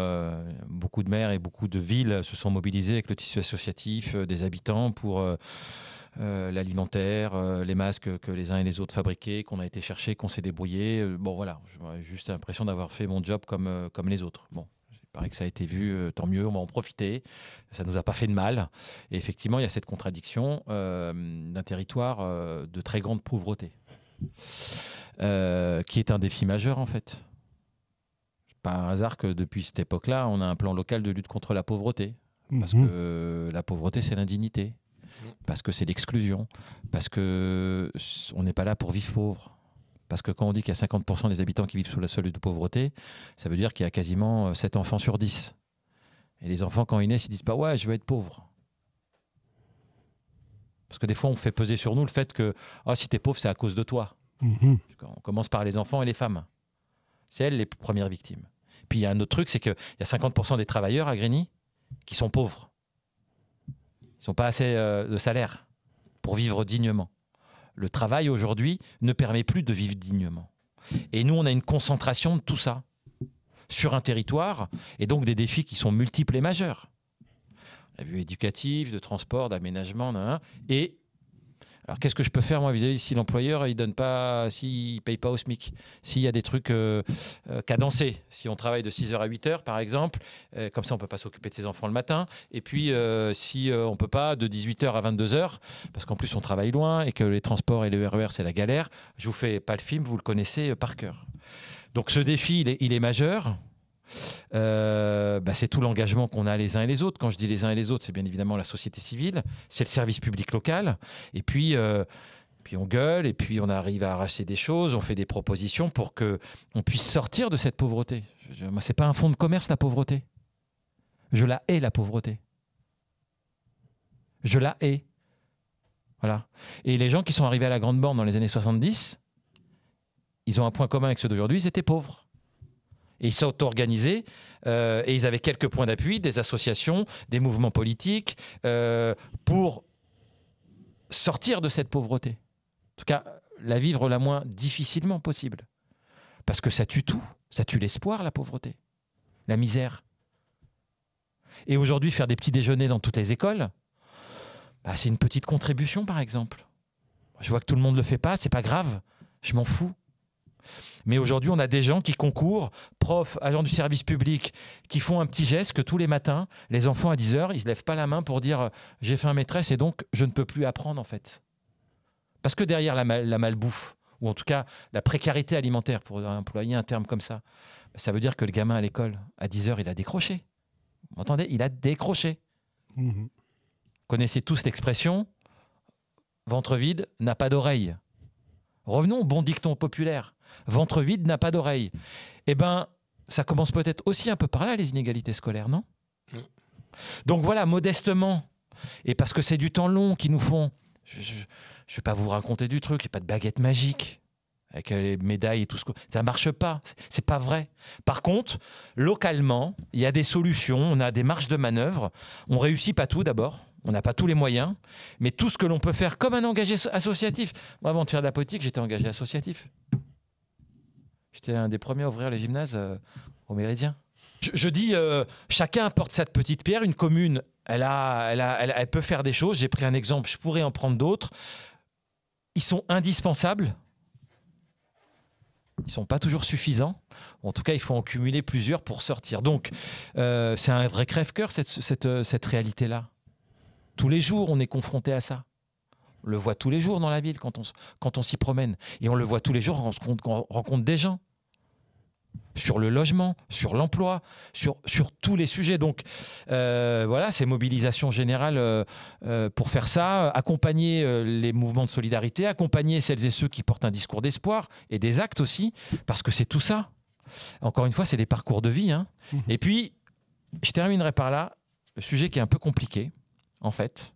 beaucoup de maires et beaucoup de villes se sont mobilisés avec le tissu associatif des habitants pour... l'alimentaire, les masques que les uns et les autres fabriquaient, qu'on a été chercher, qu'on s'est débrouillé. Bon, voilà, j'ai juste l'impression d'avoir fait mon job comme les autres. Bon, il paraît que ça a été vu, tant mieux, on va en profiter. Ça ne nous a pas fait de mal. Et effectivement, il y a cette contradiction d'un territoire de très grande pauvreté, qui est un défi majeur, en fait. C'est pas un hasard que depuis cette époque-là, on a un plan local de lutte contre la pauvreté. Parce que la pauvreté, c'est l'indignité. Parce que c'est l'exclusion, parce qu'on n'est pas là pour vivre pauvre. Parce que quand on dit qu'il y a 50% des habitants qui vivent sous le seuil de pauvreté, ça veut dire qu'il y a quasiment 7 enfants sur 10. Et les enfants, quand ils naissent, ils disent pas « ouais, je veux être pauvre ». Parce que des fois, on fait peser sur nous le fait que oh, si tu es pauvre, c'est à cause de toi. On commence par les enfants et les femmes. C'est elles les premières victimes. Puis il y a un autre truc, c'est qu'il y a 50% des travailleurs à Grigny qui sont pauvres. Ils n'ont pas assez de salaire pour vivre dignement. Le travail, aujourd'hui, ne permet plus de vivre dignement. Et nous, on a une concentration de tout ça sur un territoire, et donc des défis qui sont multiples et majeurs. On a vu éducatif, de transport, d'aménagement, et... Alors, qu'est-ce que je peux faire, moi, vis-à-vis si l'employeur, il donne pas, s'il paye pas au SMIC, s'il y a des trucs cadencés, si on travaille de 6h à 8h, par exemple, comme ça, on peut pas s'occuper de ses enfants le matin, et puis si on peut pas de 18h à 22h, parce qu'en plus, on travaille loin, et que les transports et le RER, c'est la galère, je vous fais pas le film, vous le connaissez par cœur. Donc, ce défi, il est majeur. C'est tout l'engagement qu'on a les uns et les autres. Quand je dis les uns et les autres, c'est bien évidemment la société civile, c'est le service public local, et puis on gueule, et puis on arrive à arracher des choses, on fait des propositions pour qu'on puisse sortir de cette pauvreté. Moi, c'est pas un fonds de commerce, la pauvreté. Je la hais, la pauvreté. Je la hais. Voilà. Et les gens qui sont arrivés à la Grande Borne dans les années 70, ils ont un point commun avec ceux d'aujourd'hui, ils étaient pauvres. Et ils s'auto-organisaient et ils avaient quelques points d'appui, des associations, des mouvements politiques, pour sortir de cette pauvreté. En tout cas, la vivre la moins difficilement possible. Parce que ça tue tout. Ça tue l'espoir, la pauvreté, la misère. Et aujourd'hui, faire des petits déjeuners dans toutes les écoles, c'est une petite contribution, par exemple. Je vois que tout le monde ne le fait pas, c'est pas grave, je m'en fous. Mais aujourd'hui, on a des gens qui concourent, profs, agents du service public, qui font un petit geste que tous les matins, les enfants à 10h, ils ne se lèvent pas la main pour dire « j'ai faim maîtresse et donc je ne peux plus apprendre » en fait. Parce que derrière la malbouffe, ou en tout cas la précarité alimentaire, pour employer un terme comme ça, ça veut dire que le gamin à l'école, à 10h, il a décroché. Vous entendez ? Il a décroché. Vous connaissez tous l'expression « ventre vide n'a pas d'oreille ». Revenons au bon dicton populaire. Ventre vide n'a pas d'oreille. Eh bien, ça commence peut-être aussi un peu par là, les inégalités scolaires, non ? Donc voilà, modestement, et parce que c'est du temps long qu'ils nous font, je ne vais pas vous raconter du truc, il n'y a pas de baguette magique, avec les médailles et tout ce que... Ça ne marche pas, c'est pas vrai. Par contre, localement, il y a des solutions, on a des marges de manœuvre, on ne réussit pas tout d'abord, On n'a pas tous les moyens, mais tout ce que l'on peut faire comme un engagé associatif. Moi, avant de faire de la politique, j'étais engagé associatif. J'étais un des premiers à ouvrir les gymnases au Méridien. Je dis, chacun apporte sa petite pierre. Une commune, elle peut faire des choses. J'ai pris un exemple, je pourrais en prendre d'autres. Ils sont indispensables. Ils ne sont pas toujours suffisants. En tout cas, il faut en cumuler plusieurs pour sortir. Donc, c'est un vrai crève-cœur, cette réalité-là. Tous les jours, on est confronté à ça. On le voit tous les jours dans la ville quand on s'y promène. Et on le voit tous les jours quand on rencontre des gens. Sur le logement, sur l'emploi, sur tous les sujets. Donc, voilà, c'est mobilisation générale pour faire ça, accompagner les mouvements de solidarité, accompagner celles et ceux qui portent un discours d'espoir et des actes aussi, parce que c'est tout ça. Encore une fois, c'est des parcours de vie. Hein. Et puis, je terminerai par là, le sujet qui est un peu compliqué, en fait.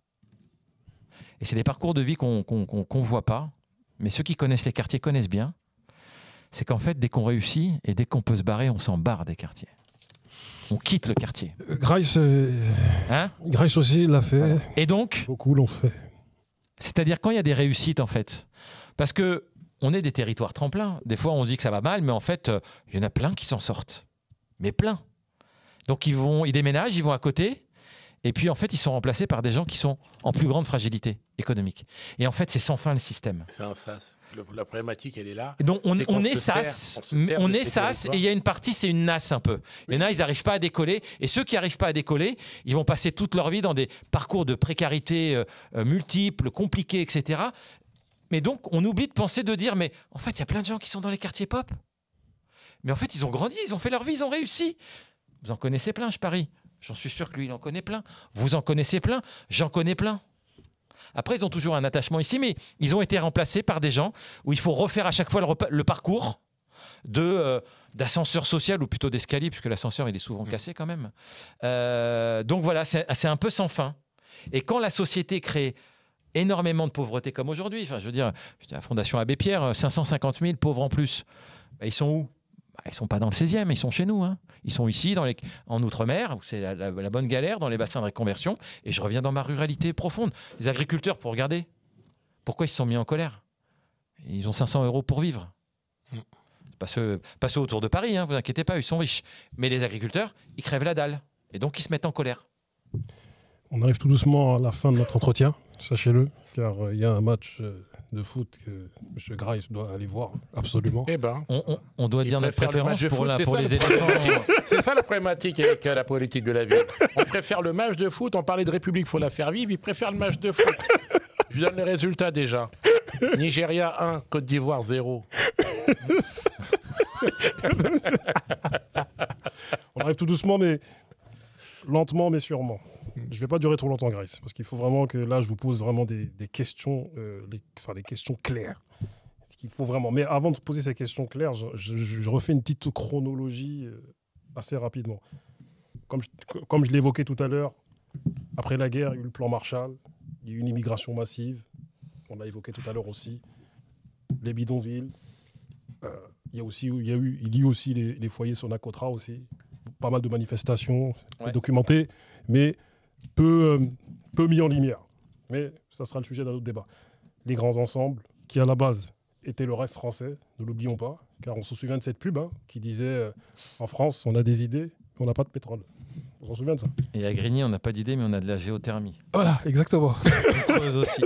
Et c'est des parcours de vie qu'on ne voit pas, mais ceux qui connaissent les quartiers connaissent bien. C'est qu'en fait, dès qu'on réussit et dès qu'on peut se barrer, on s'en barre des quartiers. On quitte le quartier. Grice aussi l'a fait. Voilà. Et donc, beaucoup l'ont fait. C'est-à-dire quand il y a des réussites, en fait. Parce que on est des territoires tremplins. Des fois, on se dit que ça va mal, mais en fait, il y en a plein qui s'en sortent. Mais plein. Donc, ils déménagent, ils vont à côté. Et puis, en fait, ils sont remplacés par des gens qui sont en plus grande fragilité économique. Et en fait, c'est sans fin le système. C'est un sas. La problématique, elle est là. Et donc, on est sas, et il y a une partie, c'est une nasse un peu. Il y en a, ils n'arrivent pas à décoller. Et ceux qui n'arrivent pas à décoller, ils vont passer toute leur vie dans des parcours de précarité multiples, compliqués, etc. Mais donc, on oublie de penser, de dire, mais en fait, il y a plein de gens qui sont dans les quartiers pop. Mais en fait, ils ont grandi, ils ont fait leur vie, ils ont réussi. Vous en connaissez plein, je parie. J'en suis sûr que lui, il en connaît plein. Vous en connaissez plein. J'en connais plein. Après, ils ont toujours un attachement ici, mais ils ont été remplacés par des gens où il faut refaire à chaque fois le parcours d'ascenseur social, ou plutôt d'escalier, puisque l'ascenseur, il est souvent cassé quand même. Donc voilà, c'est un peu sans fin. Et quand la société crée énormément de pauvreté comme aujourd'hui, enfin, je veux dire, la Fondation Abbé Pierre, 550 000 pauvres en plus, ils sont où ? Ils ne sont pas dans le 16e, ils sont chez nous. Hein. Ils sont ici, en Outre-mer, où c'est la bonne galère, dans les bassins de reconversion. Et je reviens dans ma ruralité profonde. Les agriculteurs, pour regarder, pourquoi ils se sont mis en colère ? Ils ont 500 € pour vivre. Pas ceux autour de Paris, hein, vous inquiétez pas, ils sont riches. Mais les agriculteurs, ils crèvent la dalle. Et donc, ils se mettent en colère. On arrive tout doucement à la fin de notre entretien, sachez-le, car il y a un match de foot que M. Grice doit aller voir, absolument. Eh ben, on doit dire notre préférence pour les éléphants. C'est ça la problématique avec la politique de la ville. On préfère le match de foot, on parlait de République, il faut la faire vivre, ils préfèrent le match de foot. Je vous donne les résultats déjà. Nigeria 1, Côte d'Ivoire 0. On arrive tout doucement, mais lentement, mais sûrement. Je ne vais pas durer trop longtemps, Grice, parce qu'il faut vraiment que là, je vous pose vraiment des questions, des questions claires. Il faut vraiment. Mais avant de poser ces questions claires, je refais une petite chronologie assez rapidement. Comme je l'évoquais tout à l'heure, après la guerre, il y a eu le plan Marshall, il y a eu une immigration massive, on l'a évoqué tout à l'heure aussi, les bidonvilles, il y a eu aussi les foyers Sonacotra aussi, pas mal de manifestations, c'est documenté, mais peu mis en lumière. Mais ça sera le sujet d'un autre débat. Les grands ensembles, qui à la base étaient le rêve français, ne l'oublions pas, car on se souvient de cette pub qui disait en France, on a des idées, mais on n'a pas de pétrole. On s'en souvient de ça. Et à Grigny, on n'a pas d'idée, mais on a de la géothermie. Voilà, exactement. On creuse aussi.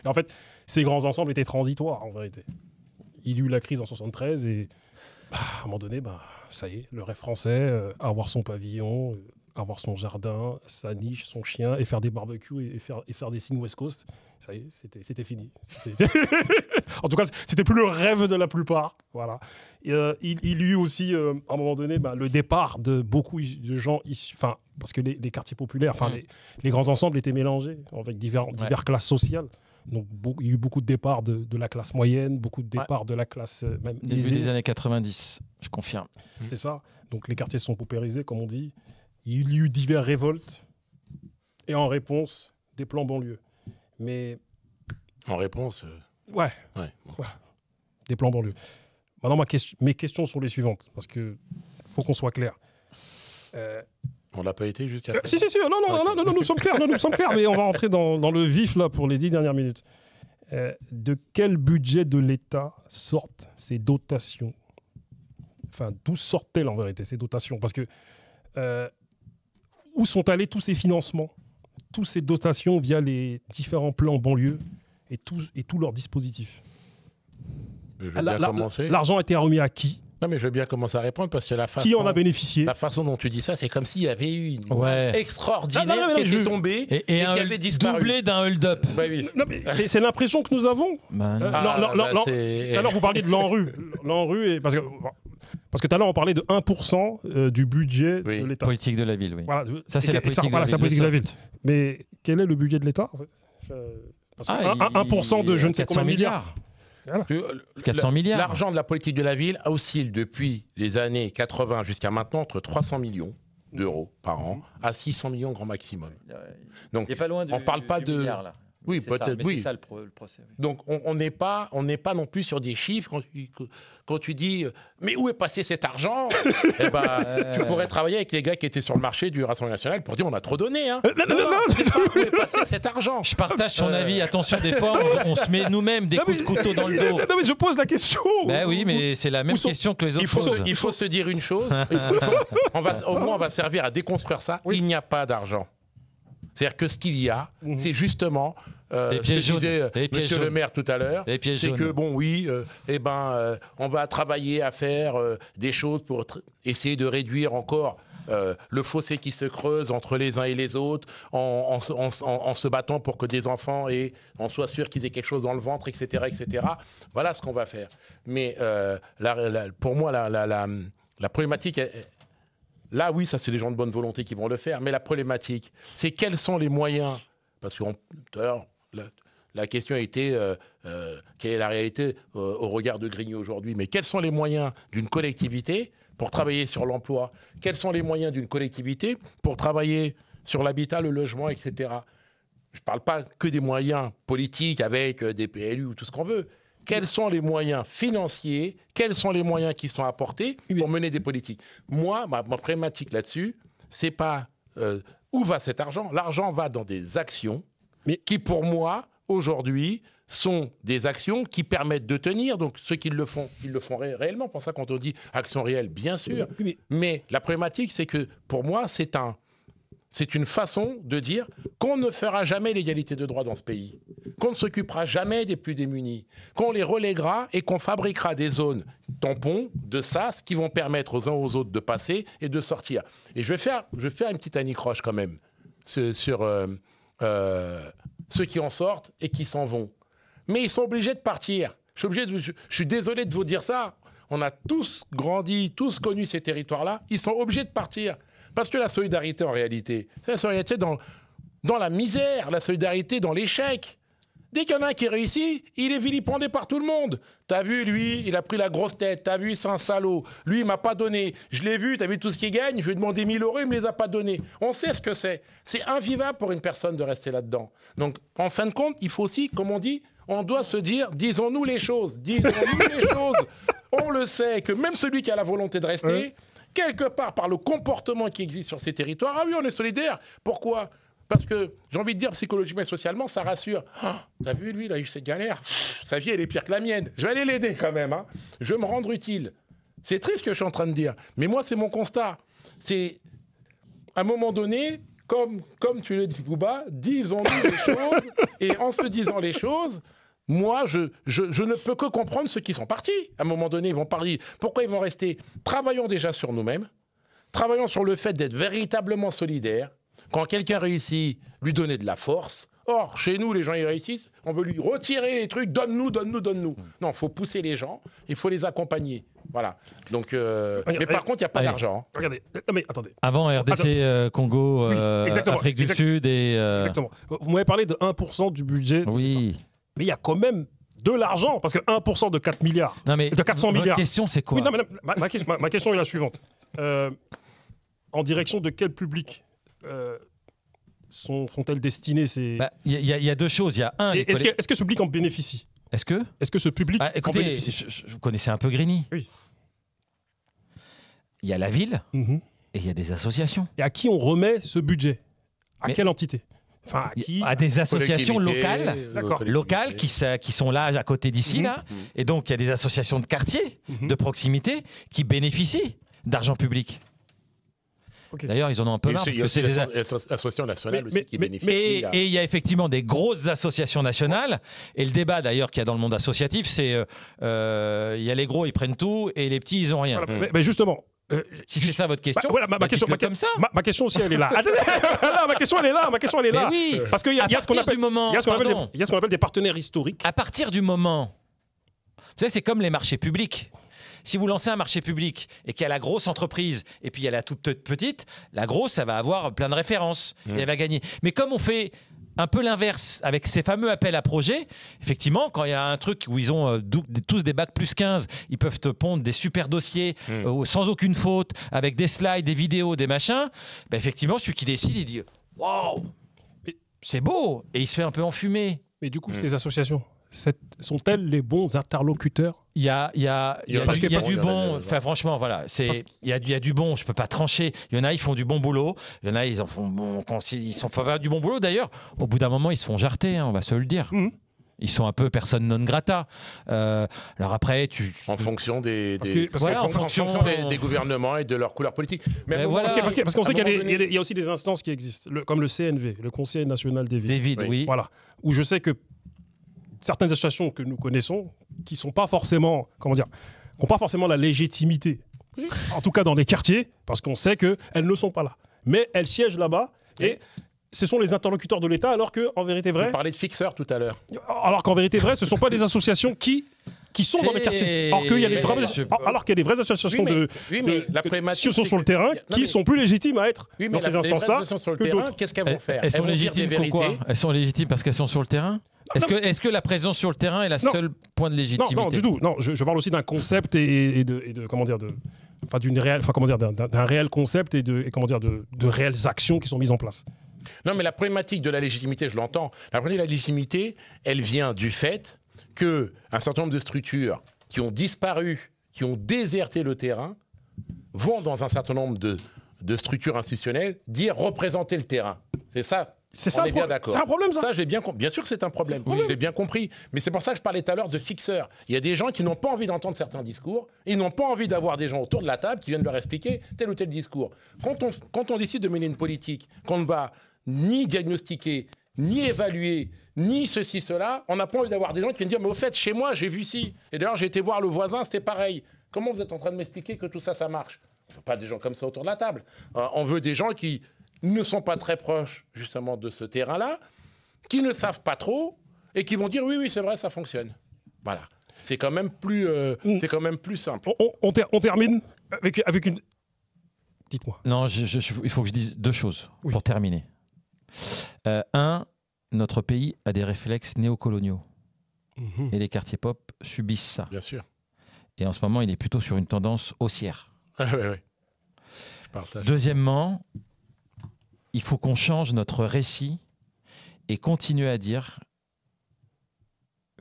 En fait, ces grands ensembles étaient transitoires, en vérité. Il y a eu la crise en 1973 et à un moment donné, ça y est, le rêve français, avoir son pavillon, avoir son jardin, sa niche, son chien, et faire des barbecues et faire des signes West Coast, ça y est, c'était fini. En tout cas, c'était plus le rêve de la plupart. Voilà. Il y a eu aussi, à un moment donné, le départ de beaucoup de gens, parce que les quartiers populaires, les grands ensembles étaient mélangés avec diverses classes sociales. Donc, il y a eu beaucoup de départs de la classe moyenne, beaucoup de départs de la classe même début aisée. des années 90, je confirme. C'est ça. Donc, les quartiers sont paupérisés, comme on dit. Il y a eu diverses révoltes et en réponse, des plans banlieues. Mais... En réponse Ouais. Des plans banlieues. Maintenant, mes questions sont les suivantes, parce qu'il faut qu'on soit clair. On l'a pas été jusqu'à... Si, non, nous sommes clairs, mais on va rentrer dans le vif là pour les 10 dernières minutes. De quel budget de l'État sortent ces dotations? Enfin, d'où sortent-elles en vérité ces dotations? Parce que où sont allés tous ces financements, toutes ces dotations via les différents plans banlieue et tous leurs dispositifs? L'argent a été remis à qui? Non, mais je vais bien commencer à répondre parce que qui en a bénéficié? La façon dont tu dis ça, c'est comme s'il y avait eu une extraordinaire qui était tombée et qui avait disparu. Doublé d'un hold-up. Bah, oui. C'est l'impression que nous avons. Alors vous parliez de l'ANRU, parce que tout à l'heure on parlait de 1% du budget de l'État. Politique de la ville, oui. Voilà, ça c'est la politique de la ville. Mais quel est le budget de l'État en fait? 1% de je ne sais combien de milliards. Voilà. 400 milliards. L'argent de la politique de la ville oscille depuis les années 80 jusqu'à maintenant entre 300 millions d'euros par an à 600 millions grand maximum. Donc, pas loin on ne parle pas de... Milliard, là. Oui, peut-être, oui. C'est ça le procès. Oui. Donc, on n'est pas non plus sur des chiffres. Quand tu dis « Mais où est passé cet argent ?» Tu pourrais travailler avec les gars qui étaient sur le marché du Rassemblement national pour dire « On a trop donné. Hein. » Non, c'est pas où est passé cet argent. Je partage son avis. Attention, des fois, on se met nous-mêmes des coups de couteau dans le dos. Non, mais je pose la question. Ben oui, mais c'est la même question que les autres posent. Il faut se dire une chose. Au moins, on va servir à déconstruire ça. Oui. Il n'y a pas d'argent. C'est-à-dire que ce qu'il y a, c'est justement ce que disait Monsieur le maire tout à l'heure, c'est que bon oui, on va travailler à faire des choses pour essayer de réduire encore le fossé qui se creuse entre les uns et les autres, en se battant pour que des enfants on soit sûr qu'ils aient quelque chose dans le ventre, etc., etc. Voilà ce qu'on va faire. Mais pour moi, la problématique... Là, oui, ça, c'est les gens de bonne volonté qui vont le faire. Mais la problématique, c'est quels sont les moyens? Parce que tout à l'heure, la question a été quelle est la réalité au regard de Grigny aujourd'hui? Mais quels sont les moyens d'une collectivité pour travailler sur l'emploi? Quels sont les moyens d'une collectivité pour travailler sur l'habitat, le logement, etc. Je ne parle pas que des moyens politiques avec des PLU ou tout ce qu'on veut. Quels sont les moyens financiers? Quels sont les moyens qui sont apportés pour mener des politiques? Moi, ma problématique là-dessus, c'est pas où va cet argent. L'argent va dans des actions qui, pour moi, aujourd'hui, sont des actions qui permettent de tenir. Donc, ceux qui le font, ils le font réellement. Pour ça, quand on dit action réelle, bien sûr. Mais la problématique, c'est que, pour moi, c'est une façon de dire qu'on ne fera jamais l'égalité de droit dans ce pays, qu'on ne s'occupera jamais des plus démunis, qu'on les relèguera et qu'on fabriquera des zones tampons de sas qui vont permettre aux uns aux autres de passer et de sortir. Et je vais faire une petite anicroche quand même sur ceux qui en sortent et qui s'en vont. Mais ils sont obligés de partir. Je suis désolé de vous dire ça. On a tous grandi, tous connu ces territoires-là. Ils sont obligés de partir. Parce que la solidarité, en réalité, c'est la solidarité dans la misère, la solidarité dans l'échec. Dès qu'il y en a un qui réussit, il est vilipendé par tout le monde. T'as vu, lui, il a pris la grosse tête. T'as vu, c'est un salaud. Lui, il m'a pas donné. Je l'ai vu, t'as vu tout ce qu'il gagne. Je lui ai demandé 1000 €, il me les a pas donnés. On sait ce que c'est. C'est invivable pour une personne de rester là-dedans. Donc, en fin de compte, il faut aussi, comme on dit, on doit se dire, disons-nous les choses. Disons-nous les choses. On le sait que même celui qui a la volonté de rester... quelque part, par le comportement qui existe sur ces territoires, ah oui, on est solidaire. Pourquoi? Parce que, j'ai envie de dire, psychologiquement et socialement, ça rassure. Ah, t'as vu, lui, il a eu cette galère. Sa vie, elle est pire que la mienne. Je vais aller l'aider quand même. Hein. Je vais me rendre utile. C'est triste ce que je suis en train de dire. Mais moi, c'est mon constat. C'est, à un moment donné, comme tu le dis, Bouba, disons-nous les choses. Et en se disant les choses... Moi, je ne peux que comprendre ceux qui sont partis. À un moment donné, ils vont partir. Pourquoi ils vont rester? Travaillons déjà sur nous-mêmes. Travaillons sur le fait d'être véritablement solidaires. Quand quelqu'un réussit, lui donner de la force. Or, chez nous, les gens, ils réussissent. On veut lui retirer les trucs. Donne-nous, donne-nous, donne-nous. Non, il faut pousser les gens. Il faut les accompagner. Voilà. Donc, mais par contre, il n'y a pas d'argent. Regardez. Non, mais attendez. Avant RDC, Congo, Afrique du Sud et... Exactement. Vous m'avez parlé de 1% du budget. Oui. Mais il y a quand même de l'argent, parce que 1% de 4 milliards, non mais de 400 milliards. Ma question, c'est quoi? Oui, non, mais ma question est la suivante. En direction de quel public sont-elles destinées ces... Il y a deux choses. Il y a un... Est-ce que ce public en bénéficie? Est-ce que ce public en bénéficie? Vous connaissez un peu Grigny. Oui. Il y a la ville, Et il y a des associations. Et à qui on remet ce budget? À quelle entité? Enfin, à des associations locales qui sont là à côté d'ici, là. Et donc, il y a des associations de quartier, de proximité, qui bénéficient d'argent public. Okay. D'ailleurs, ils en ont un peu marre. Il y a aussi des associations nationales aussi qui bénéficient. Et il y a effectivement des grosses associations nationales. Et le débat, d'ailleurs, qu'il y a dans le monde associatif, c'est il y a les gros, ils prennent tout, et les petits, ils n'ont rien. Voilà, mais justement... si c'est ça votre question, voilà, ma question aussi, elle est là. Ma question, elle est là. Oui, parce qu'il y a ce qu'on appelle des partenaires historiques. À partir du moment... Vous savez, c'est comme les marchés publics. Si vous lancez un marché public et qu'il y a la grosse entreprise et puis il y a la toute petite, la grosse, ça va avoir plein de références et elle va gagner. Mais comme on fait un peu l'inverse avec ces fameux appels à projets, effectivement, quand il y a un truc où ils ont tous des bacs plus 15, ils peuvent te pondre des super dossiers sans aucune faute, avec des slides, des vidéos, des machins, bah effectivement, celui qui décide, il dit « Waouh, c'est beau !» Et il se fait un peu enfumer. Mais du coup, ces associations, sont-elles les bons interlocuteurs? Il y a du bon, enfin franchement, voilà, il y a du bon, je peux pas trancher. Il y en a, ils font du bon boulot. Il y en a, ils en font bon, quand ils font pas du bon boulot d'ailleurs. Au bout d'un moment, ils se font jarter, hein, on va se le dire. Ils sont un peu personne non grata. Alors après, en fonction des gouvernements et de leur couleur politique. Parce qu'on sait qu'il y a aussi des instances qui existent, comme le CNV, le Conseil national des villes. Oui. Voilà, où je sais que certaines associations que nous connaissons, qui sont pas forcément, qui n'ont pas forcément la légitimité, en tout cas dans les quartiers, parce qu'on sait qu'elles ne sont pas là. Mais elles siègent là-bas et ce sont les interlocuteurs de l'État, alors qu'en vérité vrai... Vous parlez de fixeurs tout à l'heure. Alors qu'en vérité vrai, ce ne sont pas des associations qui sont dans les quartiers. Alors qu'il y a des vraies associations qui sont sur le terrain, qui ne sont plus légitimes à être dans ces instances-là que d'autres. Qu'est-ce qu'elles vont faire? Elles sont légitimes pourquoi? Elles sont légitimes parce qu'elles sont sur le terrain? Est-ce que la présence sur le terrain est la seule point de légitimité? Non, du tout. Non, je parle aussi d'un concept et de comment dire, d'un réel concept et de réelles actions qui sont mises en place. Non, mais la problématique de la légitimité, je l'entends. La problématique de la légitimité, elle vient du fait qu'un certain nombre de structures qui ont disparu, qui ont déserté le terrain, vont dans un certain nombre de structures institutionnelles dire représenter le terrain. C'est ça. On est bien d'accord. C'est un problème, ça. Ça, bien sûr que c'est un problème. Oui, je l'ai bien compris. Mais c'est pour ça que je parlais tout à l'heure de fixeurs. Il y a des gens qui n'ont pas envie d'entendre certains discours. Ils n'ont pas envie d'avoir des gens autour de la table qui viennent leur expliquer tel ou tel discours. Quand on décide de mener une politique qu'on ne va ni diagnostiquer, ni évaluer, ni ceci, cela, on n'a pas envie d'avoir des gens qui viennent dire « Mais au fait, chez moi, j'ai vu ci. Et d'ailleurs, j'ai été voir le voisin, c'était pareil. Comment vous êtes en train de m'expliquer que tout ça, ça marche ?» On ne veut pas des gens comme ça autour de la table. On veut des gens qui ne sont pas très proches, justement, de ce terrain-là, qui ne savent pas trop et qui vont dire « Oui, c'est vrai, ça fonctionne. » Voilà. C'est quand même plus simple. On termine avec une... Dites-moi. Non, il faut que je dise deux choses pour terminer. Notre pays a des réflexes néocoloniaux. Et les quartiers pop subissent ça. Bien sûr. Et en ce moment, il est plutôt sur une tendance haussière. Oui. Je partage. Deuxièmement, il faut qu'on change notre récit et continuer à dire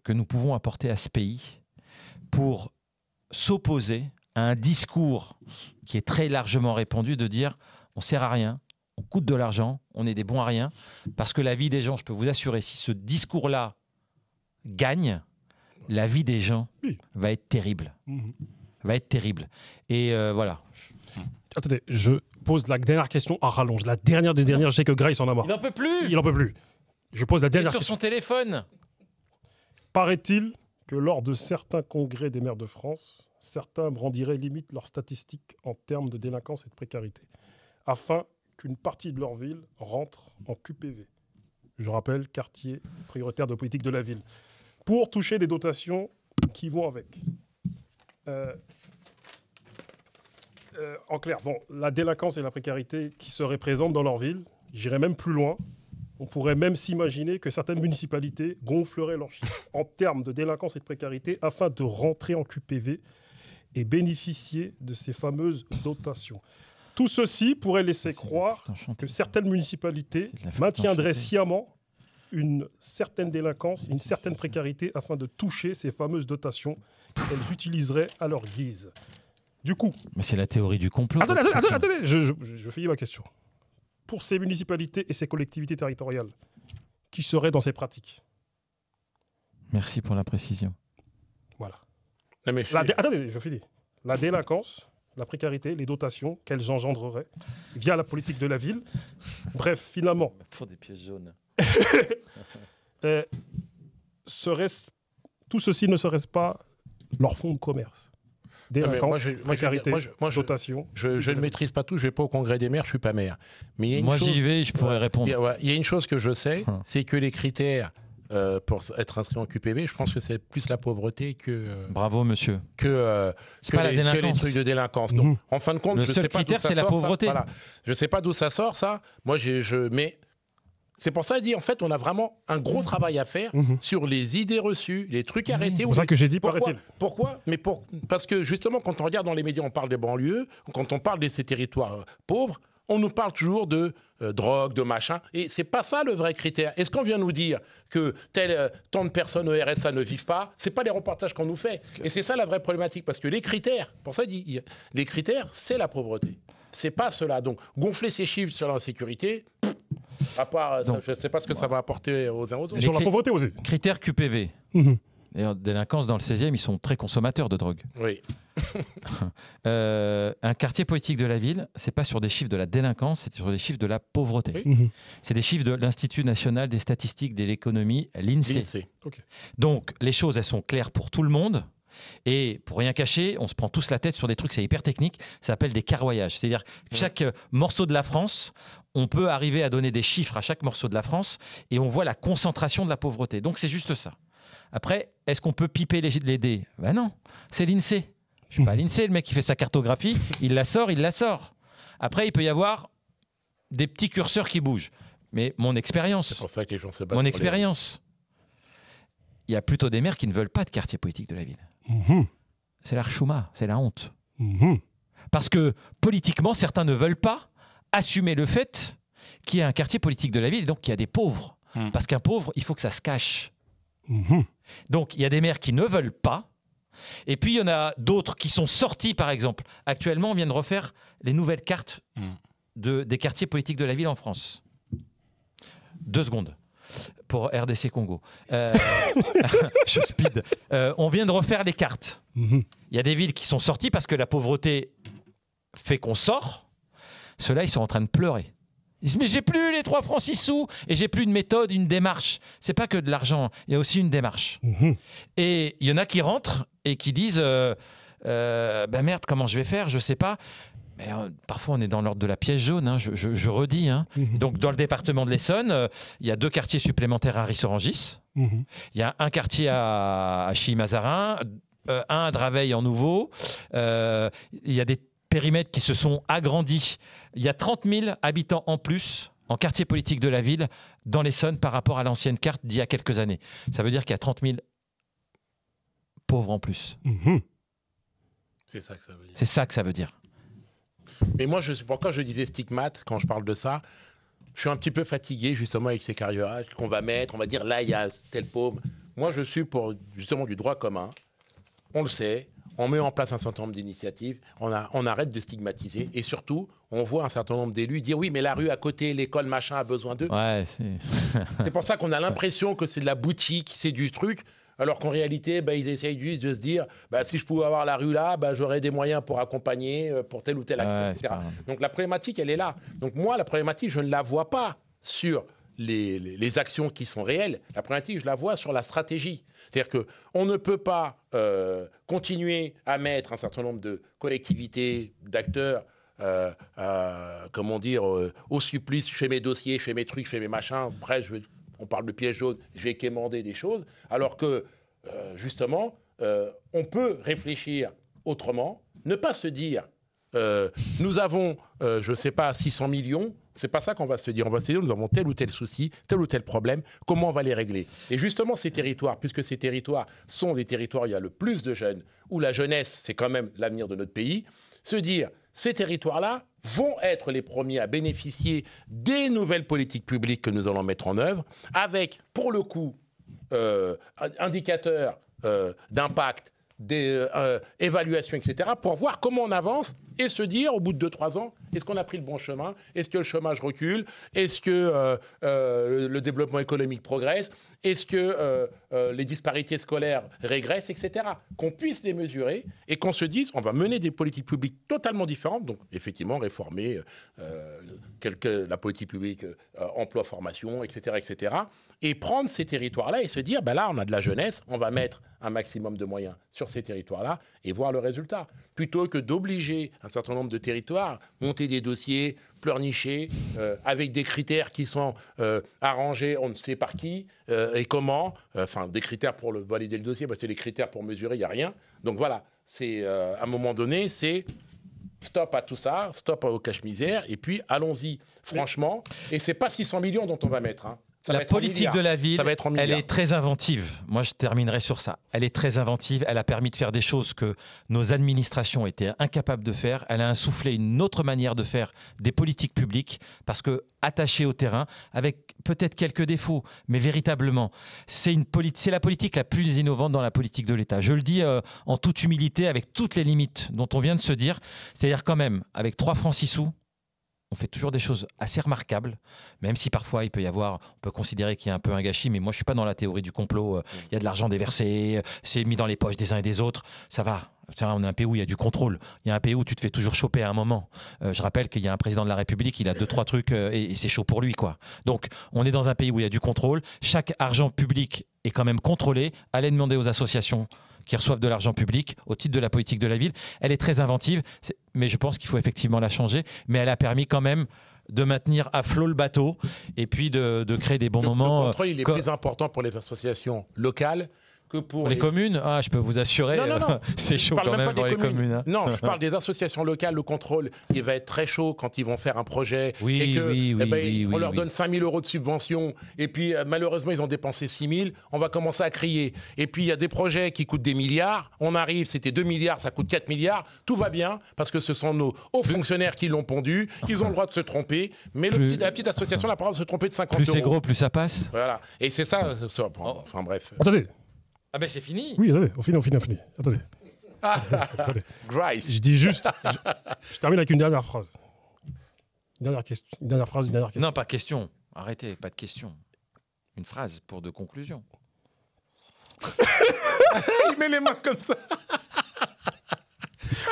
que nous pouvons apporter à ce pays pour s'opposer à un discours qui est très largement répandu de dire on ne sert à rien, on coûte de l'argent, on est des bons à rien, parce que la vie des gens, je peux vous assurer, si ce discours-là gagne, la vie des gens va être terrible. Va être terrible. Et voilà. Attendez, je pose la dernière question à rallonge. La dernière des dernières, je sais que Grace en a marre. Il n'en peut plus. Il n'en peut plus. Je pose la dernière question. Sur son téléphone. Paraît-il que lors de certains congrès des maires de France, certains brandiraient limite leurs statistiques en termes de délinquance et de précarité, afin qu'une partie de leur ville rentre en QPV. Je rappelle, quartier prioritaire de politique de la ville. Pour toucher des dotations qui vont avec. En clair, la délinquance et la précarité qui seraient présentes dans leur ville, j'irais même plus loin. On pourrait même s'imaginer que certaines municipalités gonfleraient leurs chiffres en termes de délinquance et de précarité afin de rentrer en QPV et bénéficier de ces fameuses dotations. Tout ceci pourrait laisser croire que certaines municipalités maintiendraient sciemment une certaine délinquance, une certaine précarité afin de toucher ces fameuses dotations qu'elles utiliseraient à leur guise. Du coup... Mais c'est la théorie du complot. Attendez, je finis ma question. Pour ces municipalités et ces collectivités territoriales, qui seraient dans ces pratiques? Merci pour la précision. Voilà. Non, mais Attendez, je finis. La délinquance, la précarité, les dotations qu'elles engendreraient via la politique de la ville. Bref, finalement... Pour des pièces jaunes. Tout ceci ne serait-ce pas leur fonds de commerce? Délinquance, précarité, dotation. Je ne maîtrise pas tout, je ne vais pas au congrès des maires, je ne suis pas maire. Mais moi, j'y vais, je pourrais répondre. Il y a une chose que je sais, c'est que les critères pour être inscrit en QPV, je pense que c'est plus la pauvreté que... Bravo, monsieur. Que les trucs de délinquance. Donc, en fin de compte, le seul critère, c'est la pauvreté. Voilà. Je ne sais pas d'où ça sort, ça. Moi, mais... C'est pour ça, en fait, on a vraiment un gros travail à faire sur les idées reçues, les trucs arrêtés. C'est pour ça que j'ai dit, paraît-il. Pourquoi? Parce que justement, quand on regarde dans les médias, on parle des banlieues, quand on parle de ces territoires pauvres, on nous parle toujours de drogue, de machin. Et c'est pas ça le vrai critère. Est-ce qu'on vient nous dire que tant de personnes au RSA ne vivent pas? C'est pas les reportages qu'on nous fait. Et c'est ça la vraie problématique. Parce que les critères, pour ça, les critères, c'est la pauvreté. C'est pas cela. Donc, gonfler ces chiffres sur l'insécurité... À part, je ne sais pas ce que ça va apporter aux uns aux autres. Sur la pauvreté aussi. Critères QPV. D'ailleurs, délinquance dans le 16e, ils sont très consommateurs de drogue. Oui. Un quartier politique de la ville, c'est pas sur des chiffres de la délinquance, c'est sur des chiffres de la pauvreté. C'est des chiffres de l'Institut national des statistiques de l'économie, l'INSEE. Okay. Donc, les choses, elles sont claires pour tout le monde. Et pour rien cacher, on se prend tous la tête sur des trucs, c'est hyper technique, ça s'appelle des carroyages. C'est-à-dire que chaque morceau de la France, on peut arriver à donner des chiffres à chaque morceau de la France et on voit la concentration de la pauvreté. Donc c'est juste ça. Après, est-ce qu'on peut piper les dés? Ben non, c'est l'INSEE. Je suis pas à l'INSEE, le mec qui fait sa cartographie, il la sort. Après, il peut y avoir des petits curseurs qui bougent. Mais mon expérience... C'est pour ça que les gens se battent. Mon expérience... Il y a plutôt des maires qui ne veulent pas de quartier politique de la ville. C'est la chouma, c'est la honte. Parce que politiquement, certains ne veulent pas assumer le fait qu'il y a un quartier politique de la ville, et donc qu'il y a des pauvres. Parce qu'un pauvre, il faut que ça se cache. Donc il y a des maires qui ne veulent pas. Et puis il y en a d'autres qui sont sortis, par exemple. Actuellement, on vient de refaire les nouvelles cartes des quartiers politiques de la ville en France. 2 secondes. Pour RDC Congo. Je speed. On vient de refaire les cartes. Il y a des villes qui sont sorties parce que la pauvreté fait qu'on sort. Ceux-là, ils sont en train de pleurer. Ils disent, mais j'ai plus les 3 francs 6 sous et j'ai plus une méthode, une démarche. C'est pas que de l'argent, il y a aussi une démarche. Et il y en a qui rentrent et qui disent, ben merde, comment je vais faire? Je sais pas. Mais parfois, on est dans l'ordre de la pièce jaune, hein, je redis. Hein. Donc, dans le département de l'Essonne, il y a 2 quartiers supplémentaires à Ris-Orangis. Il y a un quartier à Chilly-Mazarin, un à Draveil en nouveau. Il y a des périmètres qui se sont agrandis. Il y a 30 000 habitants en plus en quartier politique de la ville dans l'Essonne par rapport à l'ancienne carte d'il y a quelques années. Ça veut dire qu'il y a 30 000 pauvres en plus. C'est ça que ça veut dire. C'est ça que ça veut dire. Mais moi, pourquoi je disais stigmate quand je parle de ça? Je suis un petit peu fatigué justement avec ces carriérages qu'on va mettre. On va dire là, il y a tel pauvre. Moi, je suis pour justement du droit commun. On le sait. On met en place un certain nombre d'initiatives. On arrête de stigmatiser. Et surtout, on voit un certain nombre d'élus dire oui, mais la rue à côté, l'école, machin, a besoin d'eux. Ouais, c'est pour ça qu'on a l'impression que c'est de la boutique, c'est du truc. Alors qu'en réalité, ils essayent juste de se dire si je pouvais avoir la rue là, j'aurais des moyens pour accompagner, pour telle ou telle action, etc. Donc la problématique, elle est là. Donc moi, la problématique, je ne la vois pas sur les actions qui sont réelles. La problématique, je la vois sur la stratégie. C'est-à-dire qu'on ne peut pas continuer à mettre un certain nombre de collectivités, d'acteurs, comment dire, au supplice. Je fais mes dossiers, je fais mes trucs, je fais mes machins. Bref, on parle de pièges jaunes, je vais quémander des choses, alors que, justement, on peut réfléchir autrement, ne pas se dire, nous avons, je ne sais pas, 600 millions, c'est pas ça qu'on va se dire, on va se dire, nous avons tel ou tel souci, tel ou tel problème, comment on va les régler? Et justement, ces territoires, puisque ces territoires sont les territoires où il y a le plus de jeunes, où la jeunesse, c'est quand même l'avenir de notre pays, se dire, ces territoires-là vont être les premiers à bénéficier des nouvelles politiques publiques que nous allons mettre en œuvre, avec, pour le coup, indicateurs d'impact des évaluations, etc., pour voir comment on avance et se dire, au bout de 2-3 ans, est-ce qu'on a pris le bon chemin? Est-ce que le chômage recule? Est-ce que le développement économique progresse? Est-ce que les disparités scolaires régressent, etc. Qu'on puisse les mesurer et qu'on se dise, on va mener des politiques publiques totalement différentes, donc effectivement réformer la politique publique, emploi, formation, etc., etc., et prendre ces territoires-là et se dire, ben là, on a de la jeunesse, on va mettre un maximum de moyens sur ces territoires-là et voir le résultat. Plutôt que d'obliger un certain nombre de territoires à monter des dossiers pleurnichés avec des critères qui sont arrangés, on ne sait par qui et comment. Enfin, des critères pour valider le dossier, parce que les critères pour mesurer, il n'y a rien. Donc voilà, c'est à un moment donné, c'est stop à tout ça, stop au cache-misère, et puis allons-y, franchement. Et c'est pas 600 millions dont on va mettre, hein. La politique de la ville, elle est très inventive. Moi, je terminerai sur ça. Elle est très inventive. Elle a permis de faire des choses que nos administrations étaient incapables de faire. Elle a insufflé une autre manière de faire des politiques publiques parce que, attachée au terrain, avec peut-être quelques défauts, mais véritablement, c'est la politique la plus innovante dans la politique de l'État. Je le dis en toute humilité, avec toutes les limites dont on vient de se dire. C'est-à-dire quand même, avec 3 francs 6 sous, on fait toujours des choses assez remarquables, même si parfois on peut considérer qu'il y a un peu un gâchis, mais moi je ne suis pas dans la théorie du complot. Il y a de l'argent déversé, c'est mis dans les poches des uns et des autres, ça va. On est un pays où il y a du contrôle. Il y a un pays où tu te fais toujours choper à un moment. Je rappelle qu'il y a un président de la République, il a 2-3 trucs et c'est chaud pour lui, quoi. Donc on est dans un pays où il y a du contrôle. Chaque argent public est quand même contrôlé. Allez demander aux associations qui reçoivent de l'argent public au titre de la politique de la ville. Elle est très inventive, mais je pense qu'il faut effectivement la changer. Mais elle a permis quand même de maintenir à flot le bateau et puis de créer des bons moments. Le contrôle, il est plus important pour les associations locales que pour les communes. Ah, je peux vous assurer, non. c'est chaud quand même pour les communes. Hein. Non, je parle des associations locales. Le contrôle, il va être très chaud quand ils vont faire un projet on leur donne 5 000 € de subvention et puis malheureusement, ils ont dépensé 6 000. On va commencer à crier. Et puis, il y a des projets qui coûtent des milliards. On arrive, c'était 2 milliards, ça coûte 4 milliards. Tout va bien parce que ce sont nos hauts fonctionnaires qui l'ont pondu. Ils ont le droit de se tromper. Mais la petite association a le droit de se tromper de 50 €. Plus c'est gros, plus ça passe. Voilà. Et c'est ça. Enfin bref. Attendez. Ah ben c'est fini. Oui, attendez, on finit. Attendez. Grice. Je dis juste, je termine avec une dernière phrase. Une dernière phrase. Non, pas question. Arrêtez, pas de question. Une phrase de conclusion. Il met les mains comme ça.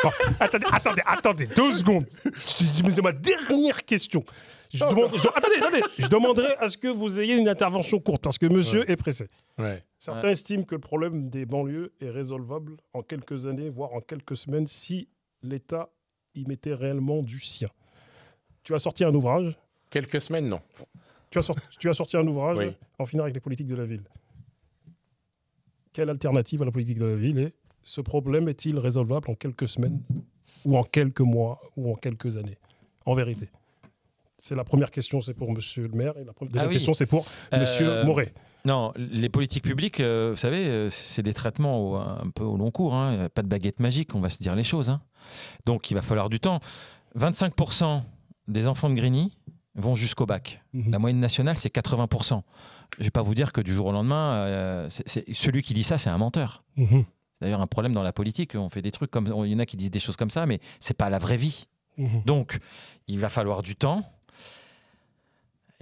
Bon, attendez, 2 secondes. C'est ma dernière question. Je demanderai à ce que vous ayez une intervention courte, parce que monsieur est pressé. Ouais. Certains estiment que le problème des banlieues est résolvable en quelques années, voire en quelques semaines, si l'État y mettait réellement du sien. Tu as sorti un ouvrage. Quelques semaines, non. Tu as sorti un ouvrage, oui. En finir avec les politiques de la ville. Quelle alternative à la politique de la ville est ce problème est-il résolvable en quelques semaines, ou en quelques mois, ou en quelques années, en vérité? C'est la première question, c'est pour monsieur le maire, et la deuxième question, c'est pour monsieur Moret. Non, les politiques publiques, vous savez, c'est des traitements un peu au long cours. Hein. Pas de baguette magique, on va se dire les choses. Hein. Donc, il va falloir du temps. 25% des enfants de Grigny vont jusqu'au bac. La moyenne nationale, c'est 80%. Je ne vais pas vous dire que du jour au lendemain, celui qui dit ça, c'est un menteur. C'est d'ailleurs un problème dans la politique. On fait des trucs comme... Il y en a qui disent des choses comme ça, mais ce n'est pas la vraie vie. Donc, il va falloir du temps.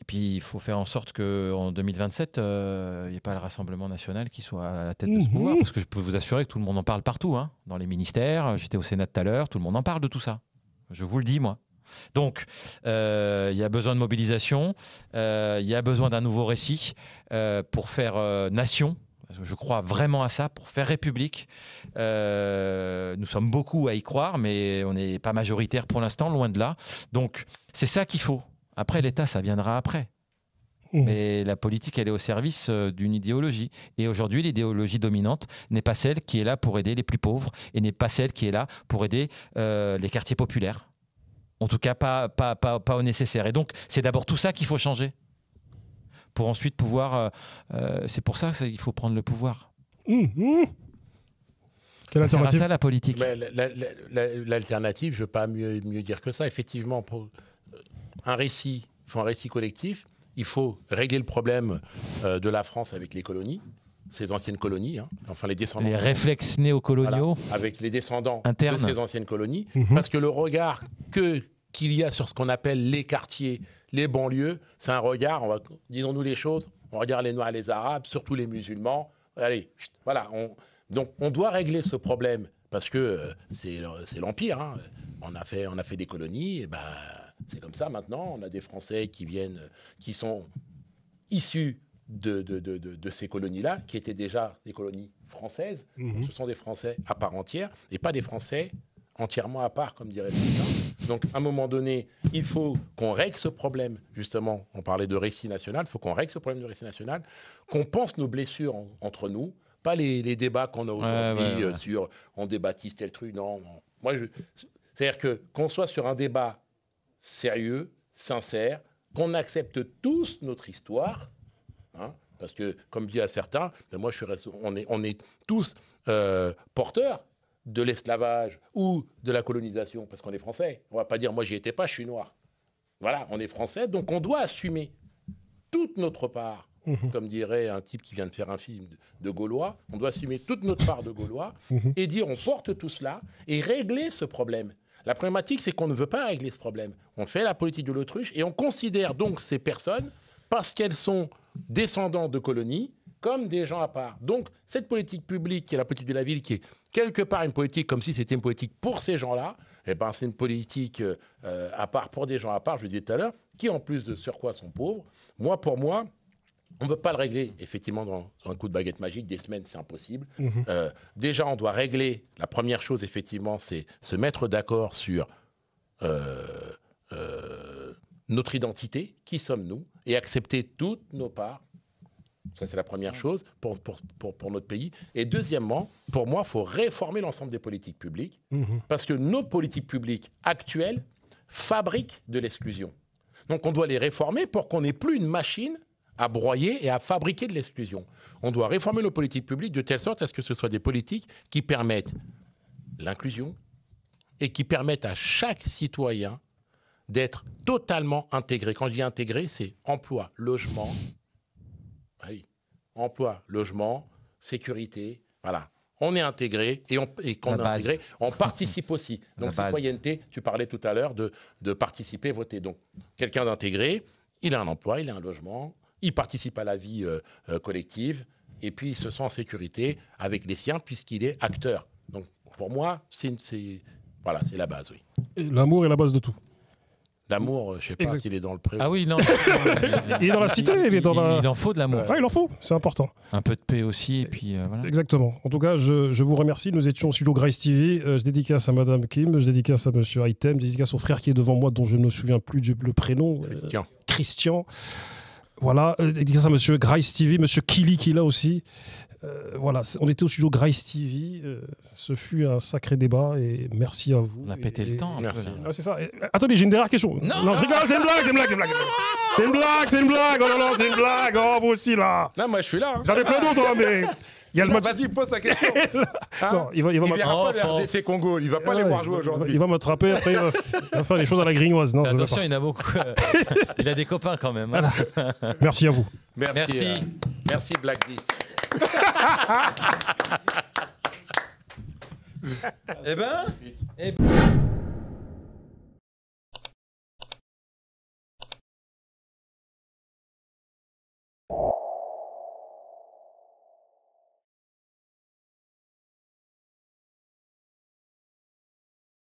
Et puis, il faut faire en sorte qu'en 2027, il n'y ait pas le Rassemblement national qui soit à la tête de ce pouvoir. Parce que je peux vous assurer que tout le monde en parle partout. Hein, dans les ministères, j'étais au Sénat tout à l'heure, tout le monde en parle de tout ça. Je vous le dis, moi. Donc, il y a besoin de mobilisation, il y a besoin d'un nouveau récit pour faire nation. Je crois vraiment à ça, pour faire République. Nous sommes beaucoup à y croire, mais on n'est pas majoritaire pour l'instant, loin de là. Donc, c'est ça qu'il faut. Après, l'État, ça viendra après. Mais la politique, elle est au service d'une idéologie. Et aujourd'hui, l'idéologie dominante n'est pas celle qui est là pour aider les plus pauvres et n'est pas celle qui est là pour aider les quartiers populaires. En tout cas, pas au nécessaire. Et donc, c'est d'abord tout ça qu'il faut changer. Pour ensuite pouvoir... c'est pour ça qu'il faut prendre le pouvoir. Quelle alternative? C'est ça, la politique. L'alternative, je ne veux pas mieux dire que ça. Effectivement, pour un récit, il faut un récit collectif. Il faut régler le problème de la France avec les colonies. ces anciennes colonies, hein, enfin les descendants. Les réflexes néocoloniaux. Voilà, avec les descendants internes de ces anciennes colonies, parce que le regard qu'il y a sur ce qu'on appelle les quartiers, les banlieues, c'est un regard, disons-nous les choses, on regarde les Noirs et les Arabes, surtout les musulmans. Allez, voilà. Donc on doit régler ce problème, parce que c'est l'Empire. Hein. On a fait des colonies, et ben, c'est comme ça maintenant. On a des Français qui sont issus de ces colonies-là, qui étaient déjà des colonies françaises. Ce sont des Français à part entière, et pas des Français entièrement à part, comme dirait le Donc, à un moment donné, il faut qu'on règle ce problème. Justement, on parlait de récit national. Il faut qu'on règle ce problème de récit national, qu'on pense nos blessures entre nous, pas les débats qu'on a aujourd'hui sur on débaptise tel truc. Non. Moi, c'est-à-dire qu'on soit sur un débat sérieux, sincère, qu'on accepte tous notre histoire, hein, parce que, comme dit à certains, ben moi, on est tous porteurs de l'esclavage ou de la colonisation, parce qu'on est français. On ne va pas dire, moi, j'y étais pas, je suis noir. Voilà, on est français, donc on doit assumer toute notre part, comme dirait un type qui vient de faire un film de Gaulois, on doit assumer toute notre part de Gaulois et dire, on porte tout cela et régler ce problème. La problématique, c'est qu'on ne veut pas régler ce problème. On fait la politique de l'autruche et on considère donc ces personnes, parce qu'elles sont descendants de colonies, comme des gens à part. Donc, cette politique publique, qui est la politique de la ville, qui est quelque part une politique comme si c'était une politique pour ces gens-là, eh ben, c'est une politique à part pour des gens à part, je le disais tout à l'heure, qui en plus de sur quoi sont pauvres. Pour moi, on ne peut pas le régler, effectivement, dans un coup de baguette magique. Des semaines, c'est impossible. Déjà, on doit régler, la première chose, effectivement, c'est se mettre d'accord sur notre identité, qui sommes-nous, et accepter toutes nos parts. Ça, c'est la première chose pour notre pays. Et deuxièmement, pour moi, il faut réformer l'ensemble des politiques publiques, parce que nos politiques publiques actuelles fabriquent de l'exclusion. Donc, on doit les réformer pour qu'on n'ait plus une machine à broyer et à fabriquer de l'exclusion. On doit réformer nos politiques publiques de telle sorte à ce que ce soit des politiques qui permettent l'inclusion et qui permettent à chaque citoyen d'être totalement intégré. Quand je dis intégré, c'est emploi, logement, emploi, logement, sécurité, voilà. On est intégré et quand on est intégré, on participe aussi. Donc, citoyenneté, tu parlais tout à l'heure de participer, voter. Donc, quelqu'un d'intégré, il a un emploi, il a un logement, il participe à la vie collective et puis il se sent en sécurité avec les siens puisqu'il est acteur. Donc, pour moi, c'est la base, oui. L'amour est la base de tout. L'amour, je ne sais pas s'il est dans le pré. Ah oui, non. Il est dans la cité, il en faut de l'amour. Il en faut, c'est important. Un peu de paix aussi, et puis voilà. Exactement. En tout cas, je vous remercie. Nous étions au studio Grace TV. Je dédicace à Madame Kim, je dédicace à Monsieur Item, je dédicace au frère qui est devant moi, dont je ne me souviens plus le prénom. Christian. Voilà, dédicace à Monsieur Grace TV, Monsieur Kili qui est là aussi. Voilà, on était au studio Grace TV. Ce fut un sacré débat et merci à vous. On a pété le temps. Merci. C'est ça. Attendez, j'ai une dernière question. Non, je rigole, c'est une blague. C'est une blague. Oh non, c'est une blague. Oh, vous aussi là. Non, moi je suis là. Hein. J'en ai plein d'autres, mais il y a le match. Vas-y, pose ta question. Hein, non, il verra pas le RDC Congo. Il va pas les voir jouer aujourd'hui. Il va m'attraper. Après, il va faire des choses à la grignoise. Non, attention, il y en a beaucoup. Il a des copains quand même. Hein. Merci à vous. Merci Black Beast. Eh ben